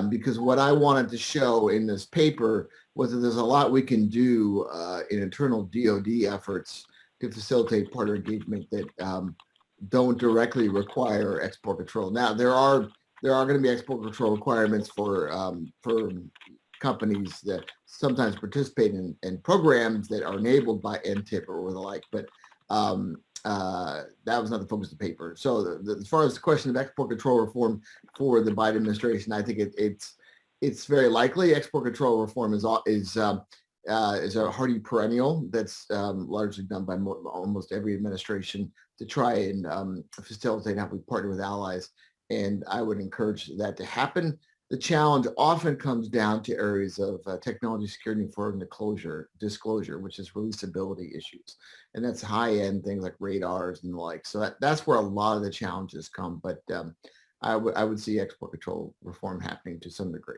because what I wanted to show in this paper was that there's a lot we can do in internal DoD efforts to facilitate partner engagement that don't directly require export control. Now, there are going to be export control requirements for companies that sometimes participate in programs that are enabled by NTIP or the like, but that was not the focus of the paper. So as far as the question of export control reform for the Biden administration, I think it's very likely. Export control reform is a hardy perennial that's largely done by almost every administration to try and facilitate how we partner with allies. And I would encourage that to happen. the challenge often comes down to areas of technology security and disclosure, which is releasability issues. And that's high-end things like radars and the like. So that's where a lot of the challenges come. But I would see export control reform happening to some degree.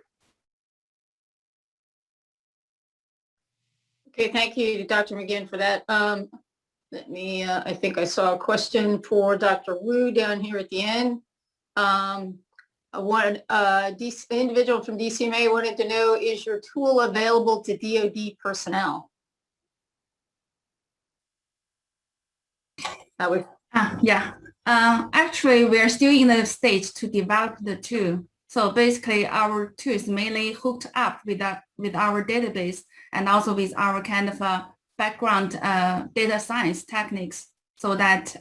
Okay, thank you, Dr. McGinn, for that. Let me, I think I saw a question for Dr. Wu down here at the end. One individual from DCMA wanted to know, is your tool available to DoD personnel?
Yeah. Actually, we are still in the stage to develop the tool. So basically, our tool is mainly hooked up with our database and also with our kind of background data science techniques, so that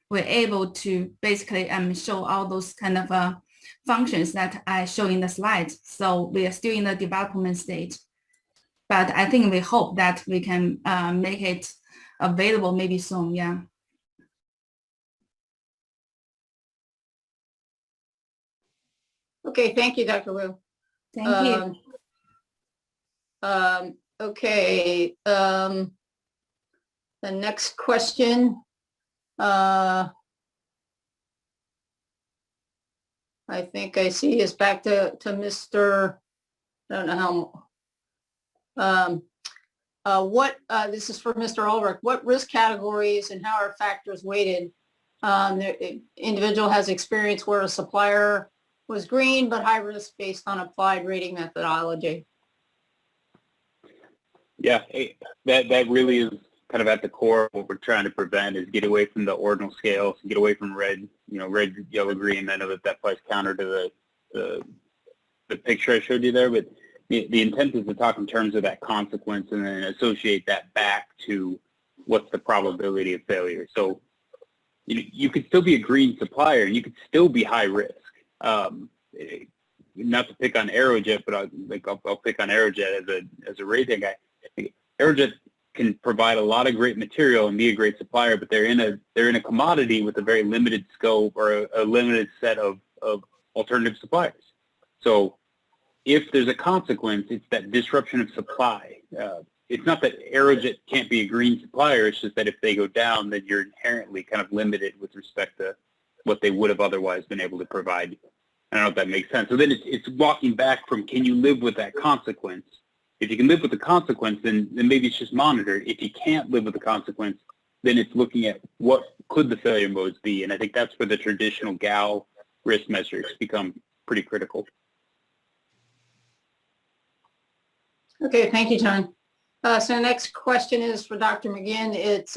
we're able to basically show all those kind of functions that I show in the slides. So we are still in the development stage, but I think we hope that we can make it available maybe soon. Yeah.
Okay, thank you, Dr. Wu.
Thank you.
Okay, the next question. I think I see is back to Mr. I don't know how. This is for Mr. Ullrich. What risk categories and how are factors weighted? The individual has experience where a supplier was green but high risk based on applied rating methodology.
Yeah, that really is kind of at the core of what we're trying to prevent, is get away from the ordinal scales, get away from red, red, yellow, green. I know that applies counter to the picture I showed you there, but the intent is to talk in terms of that consequence and then associate that back to what's the probability of failure. So you could still be a green supplier and you could still be high risk. Not to pick on Aerojet, but I'll pick on Aerojet as a Raytheon guy. Aerojet can provide a lot of great material and be a great supplier, but they're in a commodity with a very limited scope or a limited set of alternative suppliers. So if there's a consequence, it's that disruption of supply. It's not that Aerojet can't be a green supplier. It's just that if they go down, then you're inherently kind of limited with respect to what they would have otherwise been able to provide. I don't know if that makes sense. So then it's walking back from, can you live with that consequence? If you can live with the consequence, then maybe it's just monitored. If you can't live with the consequence, then it's looking at what could the failure modes be. And I think that's where the traditional GAL risk measures become pretty critical.
Okay, thank you, John. So the next question is for Dr. McGinn. It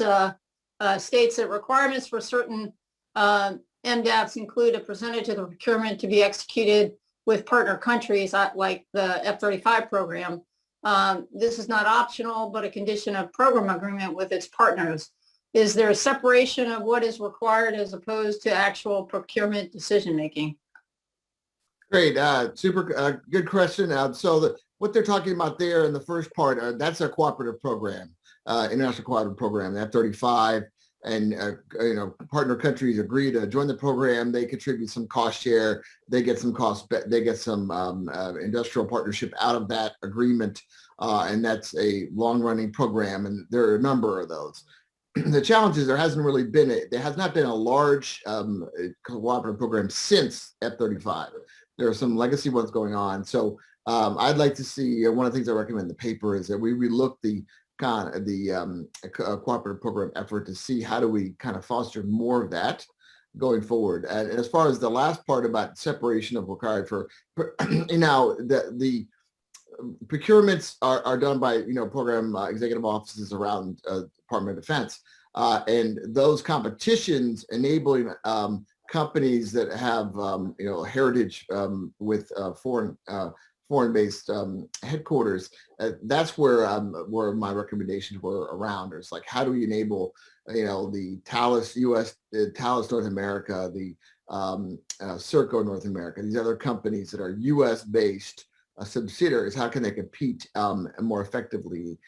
states that requirements for certain MDAPs include a percentage of the procurement to be executed with partner countries, like the F-35 program. This is not optional, but a condition of program agreement with its partners. Is there a separation of what is required as opposed to actual procurement decision-making?
Great, super good question. What they're talking about there in the first part, that's a cooperative program, international cooperative program, the F-35, and partner countries agree to join the program. They contribute some cost share. They get some industrial partnership out of that agreement, and that's a long-running program. And there are a number of those. The challenge is there has not been a large cooperative program since F-35. There are some legacy ones going on. So I'd like to see, one of the things I recommend in the paper is that we relook the cooperative program effort to see how do we kind of foster more of that going forward. And as far as the last part about separation of required for, the procurements are done by program executive offices around Department of Defense, and those competitions enabling companies that have heritage with foreign-based headquarters. That's where my recommendations were around. It's like, how do we enable the Thales Thales North America, the Serco North America, these other companies that are U.S.-based subsidiaries? How can they compete more effectively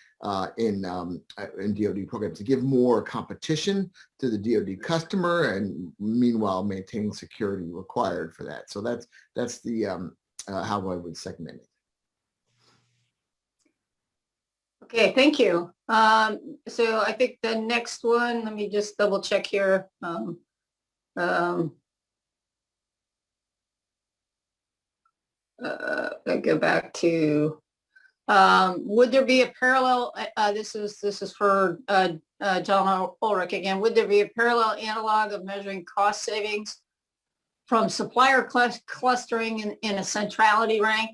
in DoD programs to give more competition to the DoD customer, and meanwhile maintaining security required for that? So that's the how I would segment it.
Okay, thank you. So I think the next one, let me just double check here. I go back to, would there be a parallel, this is for John Ulrich again, would there be a parallel analog of measuring cost savings from supplier clustering in a centrality rank?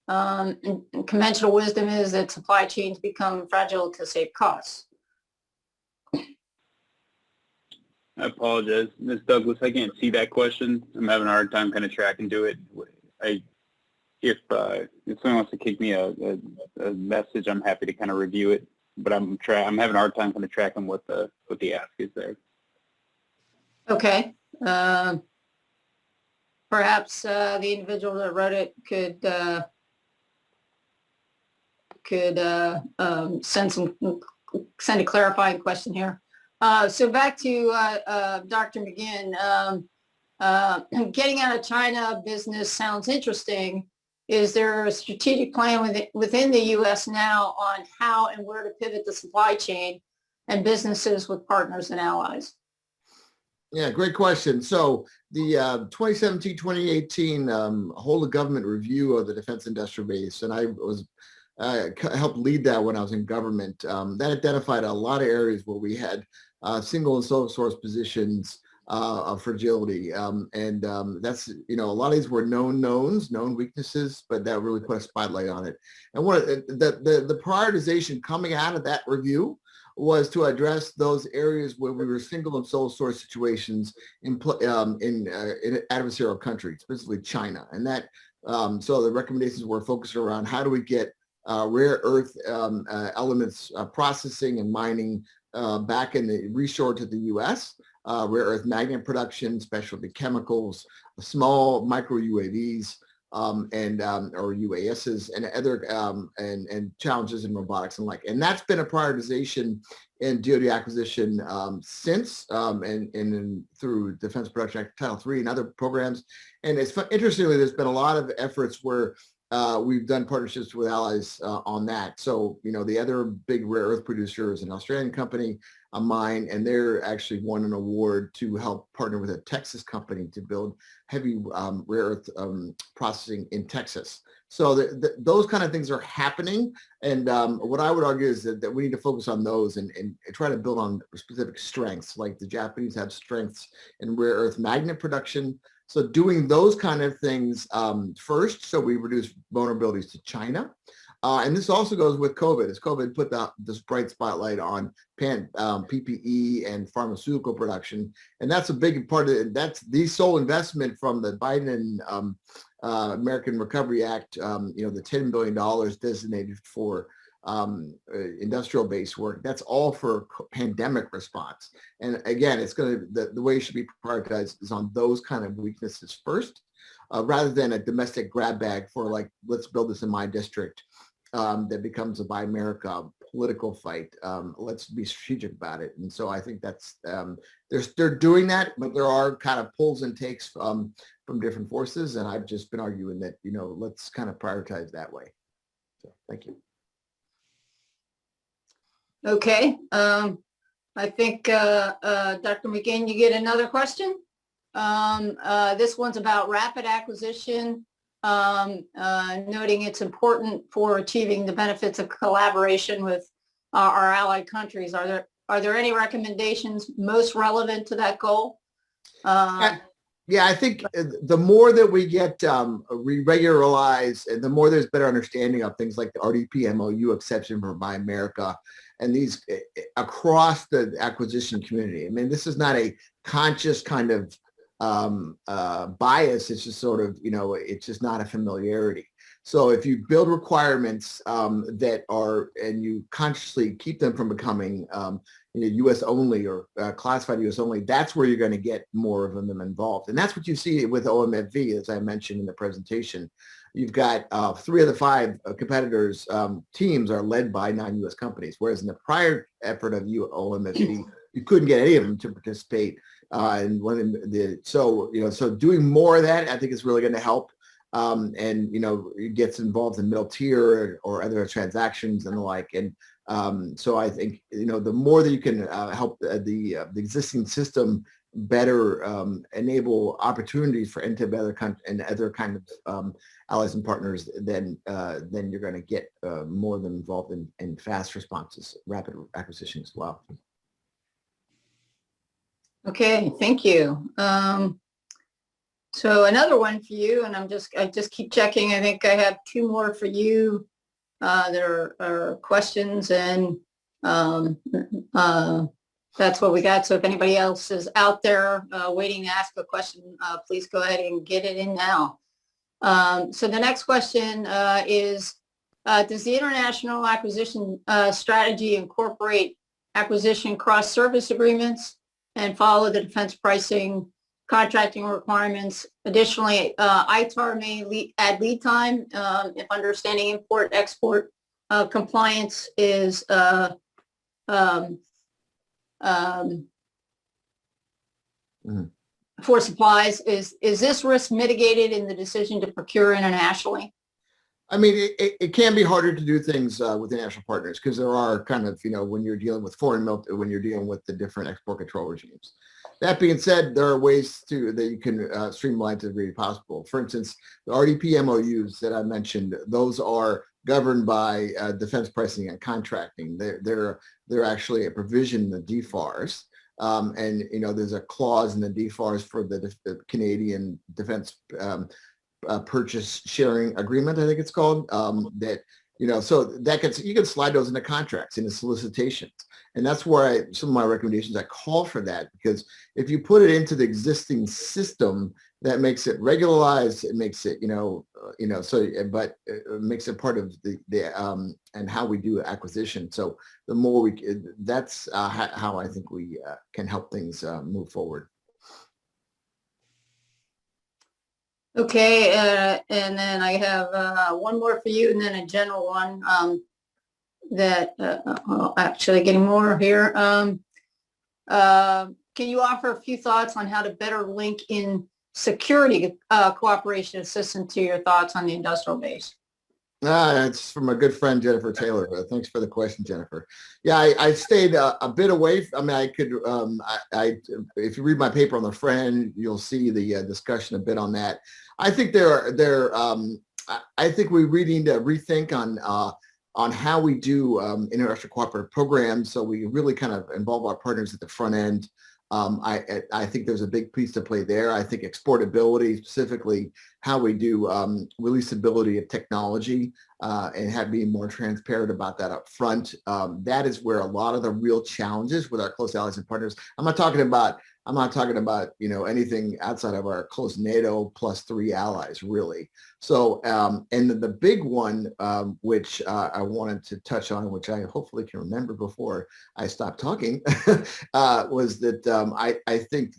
And conventional wisdom is that supply chains become fragile to save costs.
I apologize, Ms. Douglas. I can't see that question. I'm having a hard time kind of tracking to it. If someone wants to kick me a message, I'm happy to kind of review it. But I'm having a hard time kind of tracking what the ask is there. Okay. Perhaps the individual that wrote it could send a clarifying question here. So back to Dr. McGinn. Getting out of China business sounds interesting. Is there a strategic plan within the U.S. now on how and where to pivot the supply chain and businesses with partners and allies?
Yeah, great question. So the 2017-2018 whole of government review of the defense industrial base, and I helped lead that when I was in government. That identified a lot of areas where we had single and sole source positions of fragility. That's, a lot of these were known knowns, known weaknesses, but that really put a spotlight on it. And one of the prioritization coming out of that review was to address those areas where we were single and sole source situations in adversarial countries, specifically China. And that, so the recommendations were focused around how do we get rare earth elements processing and mining back in the reshore to the U.S., rare earth magnet production, specialty chemicals, small micro UAVs, or UASs, and other and challenges in robotics and like. And that's been a prioritization in DoD acquisition since, and through Defense Production Act Title III and other programs. And it's interestingly, there's been a lot of efforts where we've done partnerships with allies on that. So, the other big rare earth producer is an Australian company, a mine, and they're actually won an award to help partner with a Texas company to build heavy rare earth processing in Texas. So those kind of things are happening. And what I would argue is that we need to focus on those and try to build on specific strengths, like the Japanese have strengths in rare earth magnet production. So doing those kind of things first, so we reduce vulnerabilities to China. And this also goes with COVID, as COVID put this bright spotlight on PPE and pharmaceutical production. And that's a big part of it. That's the sole investment from the Biden American Recovery Act, the $10 billion designated for industrial based work. That's all for pandemic response. And again, it's going to, the way it should be prioritized is on those kind of weaknesses first, rather than a domestic grab bag for like, let's build this in my district. That becomes a Buy America political fight. Let's be strategic about it. And so I think that's, they're doing that, but there are kind of pulls and takes from different forces. And I've just been arguing that, let's kind of prioritize that way. So thank you.
Okay. I think, Dr. McGinn, you get another question. This one's about rapid acquisition. Noting it's important for achieving the benefits of collaboration with our allied countries. Are there any recommendations most relevant to that goal?
Yeah, I think the more that we get regularized and the more there's better understanding of things like the RDP MOU exception for Buy America and these across the acquisition community. I mean, this is not a conscious kind of bias. It's just sort of, it's just not a familiarity. So if you build requirements that are, and you consciously keep them from becoming U.S. only or classified U.S. only, that's where you're going to get more of them involved. And that's what you see with OMFV, as I mentioned in the presentation. You've got 3 of the 5 competitors teams are led by non-U.S. companies, whereas in the prior effort of OMFV, you couldn't get any of them to participate. So doing more of that, I think, is really going to help. and it gets involved in middle tier or other transactions and the like. And so I think the more that you can help the existing system better enable opportunities for other kind of allies and partners, then you're going to get more of them involved in fast responses, rapid acquisition as well.
Okay, thank you. So another one for you, and I just keep checking. I think I have two more for you. There are questions, and that's what we got. So if anybody else is out there waiting to ask a question, please go ahead and get it in now. So the next question is, does the international acquisition strategy incorporate acquisition cross-service agreements and follow the defense pricing contracting requirements? Additionally, ITAR may add lead time if understanding import-export compliance is for supplies. Is this risk mitigated in the decision to procure internationally?
I mean, it can be harder to do things with international partners because there are kind of, when you're dealing with when you're dealing with the different export control regimes. That being said, there are ways that you can streamline to the degree possible. For instance, the RDP MOUs that I mentioned, those are governed by defense pricing and contracting. They're actually a provision in the DFARS. And, there's a clause in the DFARS for the Canadian Defense Purchase Sharing Agreement, I think it's called, that, so that you can slide those into contracts, into solicitations. And that's where some of my recommendations, I call for that, because if you put it into the existing system, that makes it regularized. It makes it, but it makes it part of the and how we do acquisition. So the more that's how I think we can help things move forward.
Okay, and then I have one more for you, and then a general one that actually getting more here. Can you offer a few thoughts on how to better link in security cooperation assistance to your thoughts on the industrial base?
It's from a good friend, Jennifer Taylor. Thanks for the question, Jennifer. Yeah, I stayed a bit away. I mean, I could, if you read my paper on the friend, you'll see the discussion a bit on that. I think I think we really need to rethink on how we do international cooperative programs. So we really kind of involve our partners at the front end. I think there's a big piece to play there. I think exportability, specifically how we do releasability of technology and being more transparent about that up front. That is where a lot of the real challenges with our close allies and partners. I'm not talking about anything outside of our close NATO +3 allies, really. So and the big one which I wanted to touch on, which I hopefully can remember before I stop talking, was that I think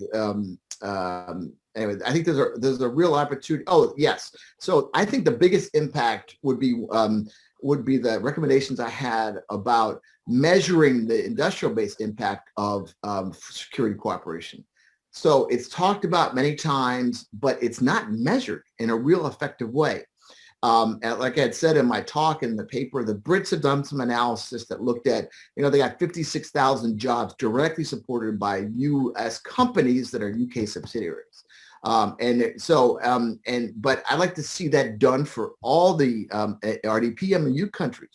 anyway, I think there's a real opportunity. Oh yes, so I think the biggest impact would be the recommendations I had about measuring the industrial-based impact of security cooperation. So it's talked about many times, but it's not measured in a real effective way. And like I had said in my talk in the paper, the Brits have done some analysis that looked at, they got 56,000 jobs directly supported by U.S. companies that are UK subsidiaries. But I'd like to see that done for all the RDP MOU countries,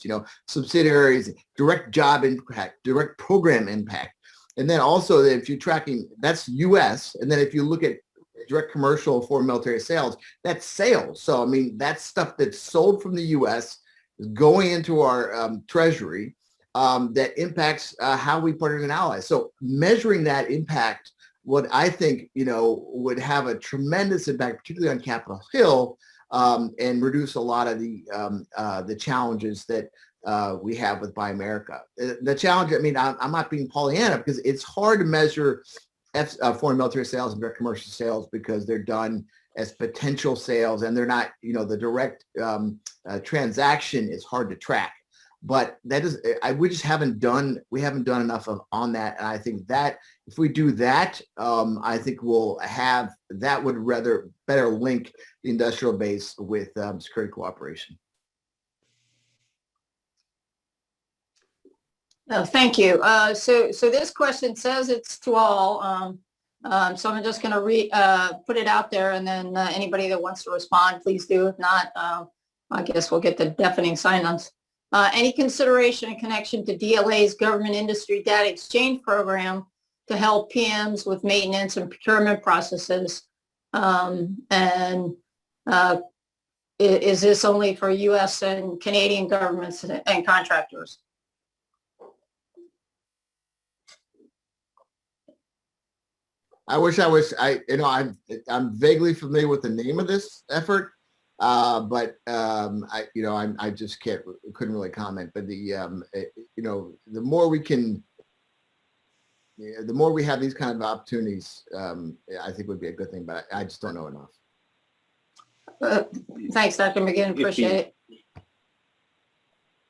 subsidiaries, direct job impact, direct program impact. And then also if you're tracking, that's US. And then if you look at direct commercial foreign military sales, that's sales. So, I mean, that's stuff that's sold from the US, is going into our treasury that impacts how we partner and allies. So measuring that impact, what I think, would have a tremendous impact, particularly on Capitol Hill, and reduce a lot of the challenges that we have with Buy America. The challenge, I mean, I'm not being Pollyanna, because it's hard to measure foreign military sales and direct commercial sales because they're done as potential sales and they're not, the direct transaction is hard to track. but that is, we just haven't done enough on that. And I think that if we do that, I think that would better link the industrial base with security cooperation.
Thank you. So this question says it's to all. So I'm just going to put it out there, and then anybody that wants to respond, please do. If not, I guess we'll get the deafening silence. Any consideration in connection to DLA's government industry data exchange program to help PMs with maintenance and procurement processes? Is this only for U.S. and Canadian governments and contractors?
I wish I was, I'm vaguely familiar with the name of this effort, but I just couldn't really comment. But the more we have these kind of opportunities, I think would be a good thing. But I just don't know enough.
Thanks, Dr. McGinn. Appreciate it.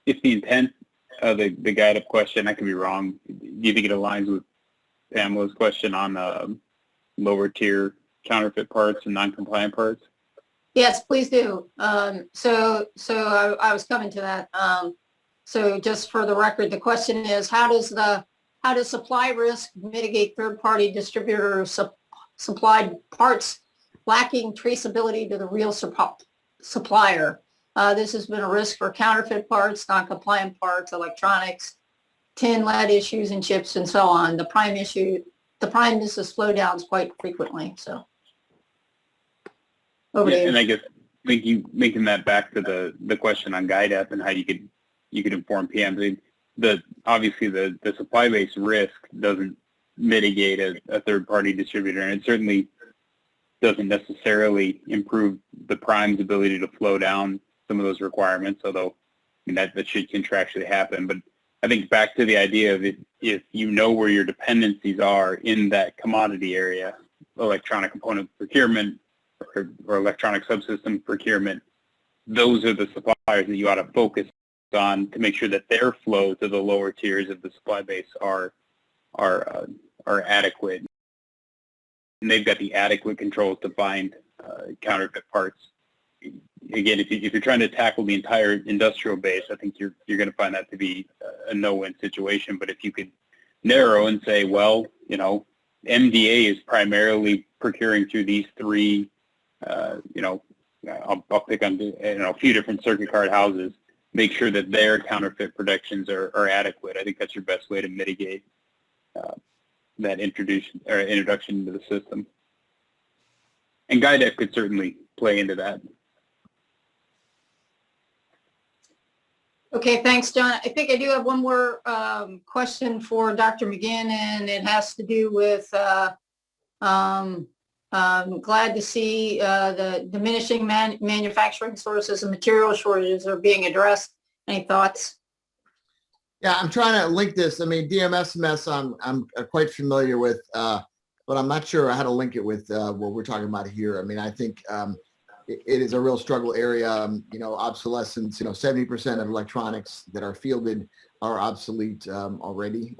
If the intent of the guide-up question, I could be wrong. Do you think it aligns with Pamela's question on lower tier counterfeit parts and non-compliant parts?
Yes, please do. So I was coming to that. So just for the record, the question is, how does supply risk mitigate third-party distributor supplied parts lacking traceability to the real supplier? This has been a risk for counterfeit parts, non-compliant parts, electronics, tin, lead issues, and chips, and so on. The prime is slowdowns quite frequently. So, over to you.
And I guess linking that back to the question on guide up and how you could inform PMs. Obviously the supply base risk doesn't mitigate a third party distributor, and it certainly doesn't necessarily improve the prime's ability to flow down some of those requirements, although that should contractually happen. But I think back to the idea of if you know where your dependencies are in that commodity area, electronic component procurement or electronic subsystem procurement, those are the suppliers that you ought to focus on to make sure that their flow to the lower tiers of the supply base are adequate. And they've got the adequate controls to find counterfeit parts. Again, if you're trying to tackle the entire industrial base, I think you're going to find that to be a no-win situation. But if you could narrow and say, well, MDA is primarily procuring through these three, I'll pick on a few different circuit card houses, make sure that their counterfeit protections are adequate. I think that's your best way to mitigate that introduction into the system. And GuideF could certainly play into that.
Okay, thanks, John. I think I do have one more question for Dr. McGinn, and it has to do with I'm glad to see the diminishing manufacturing sources and material shortages are being addressed. Any thoughts?
Yeah, I'm trying to link this. I mean, DMSMS I'm quite familiar with, but I'm not sure how to link it with what we're talking about here. I mean, I think it is a real struggle area. Obsolescence. 70% of electronics that are fielded are obsolete already.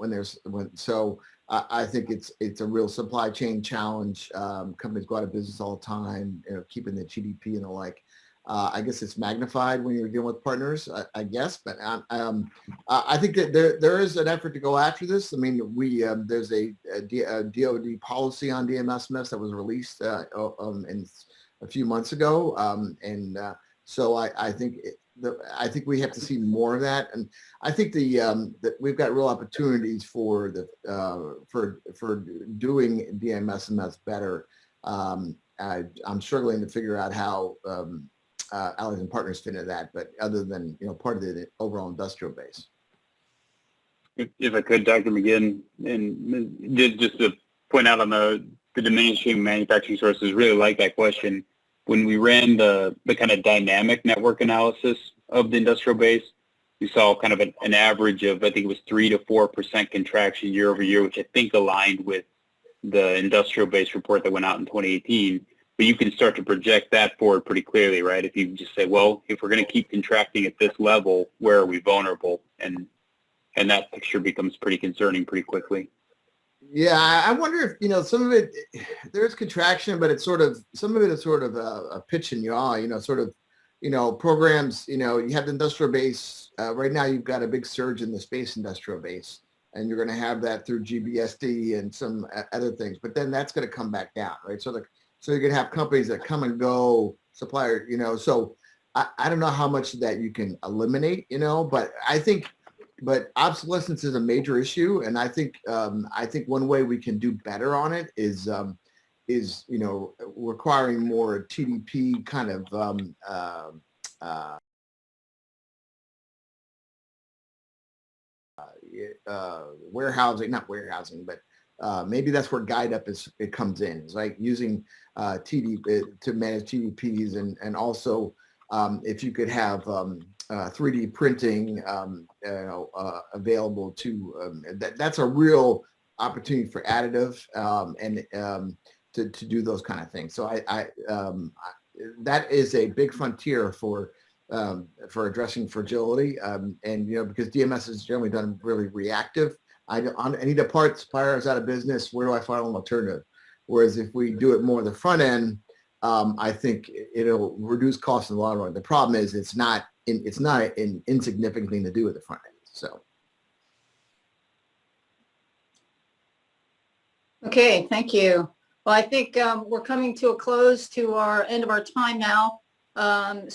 I think it's a real supply chain challenge. Companies go out of business all the time, keeping the GDP and the like. I guess it's magnified when you're dealing with partners, I guess. But I think that there is an effort to go after this. I mean, there's a DoD policy on DMSMS that was released in a few months ago, so I think we have to see more of that, and I think that we've got real opportunities for doing DMSMS better. I'm struggling to figure out how allies and partners fit into that, but other than part of the overall industrial base.
If I could, Dr. McGinn, and just to point out on the diminishing manufacturing sources, really like that question. When we ran the kind of dynamic network analysis of the industrial base, we saw kind of an average of, I think it was 3 to 4% contraction year over year, which I think aligned with the industrial base report that went out in 2018. But you can start to project that forward pretty clearly, right? If you just say, well, if we're going to keep contracting at this level, where are we vulnerable? and that picture becomes pretty concerning pretty quickly.
Yeah, I wonder if, you know, some of it, there's contraction, but it's sort of, some of it is sort of a pitch and yaw, you know, sort of, you know, programs, you know, you have the industrial base. Right now, you've got a big surge in the space industrial base, and you're going to have that through GBSD and some other things, but then that's going to come back down, right? So you're going to have companies that come and go, supplier, you know, so I don't know how much of that you can eliminate, you know, but I think, but obsolescence is a major issue, and I think one way we can do better on it is you know, requiring more TDP kind of not warehousing, but maybe that's where guide up it comes in. It's like using TDP to manage TDPs, and also if you could have 3D printing available to that's a real opportunity for additive and to do those kind of things. So that is a big frontier for addressing fragility, and you know, because DMS is generally done really reactive. I need a part, supplier is out of business, where do I find an alternative? Whereas if we do it more on the front end, I think it'll reduce costs in the long run. The problem is it's not an insignificant thing to do with the front end. So.
Okay, thank you. Well, I think we're coming to a close to our end of our time now. I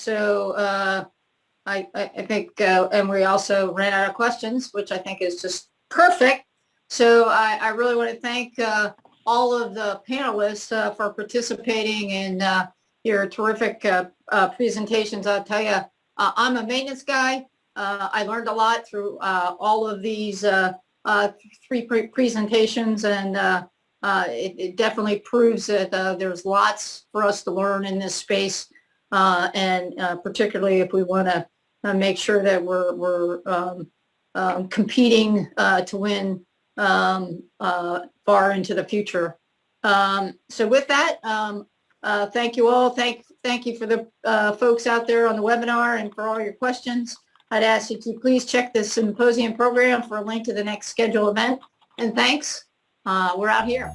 think, and we also ran out of questions, which I think is just perfect. So I really want to thank all of the panelists for participating in your terrific presentations. I'll tell you, I'm a maintenance guy. I learned a lot through all of these three presentations, and it definitely proves that there's lots for us to learn in this space, and particularly if we want to make sure that we're competing to win far into the future. So with that, thank you all. Thank you for the folks out there on the webinar and for all your questions. I'd ask you to please check the Symposium program for a link to the next scheduled event. And thanks. We're out here.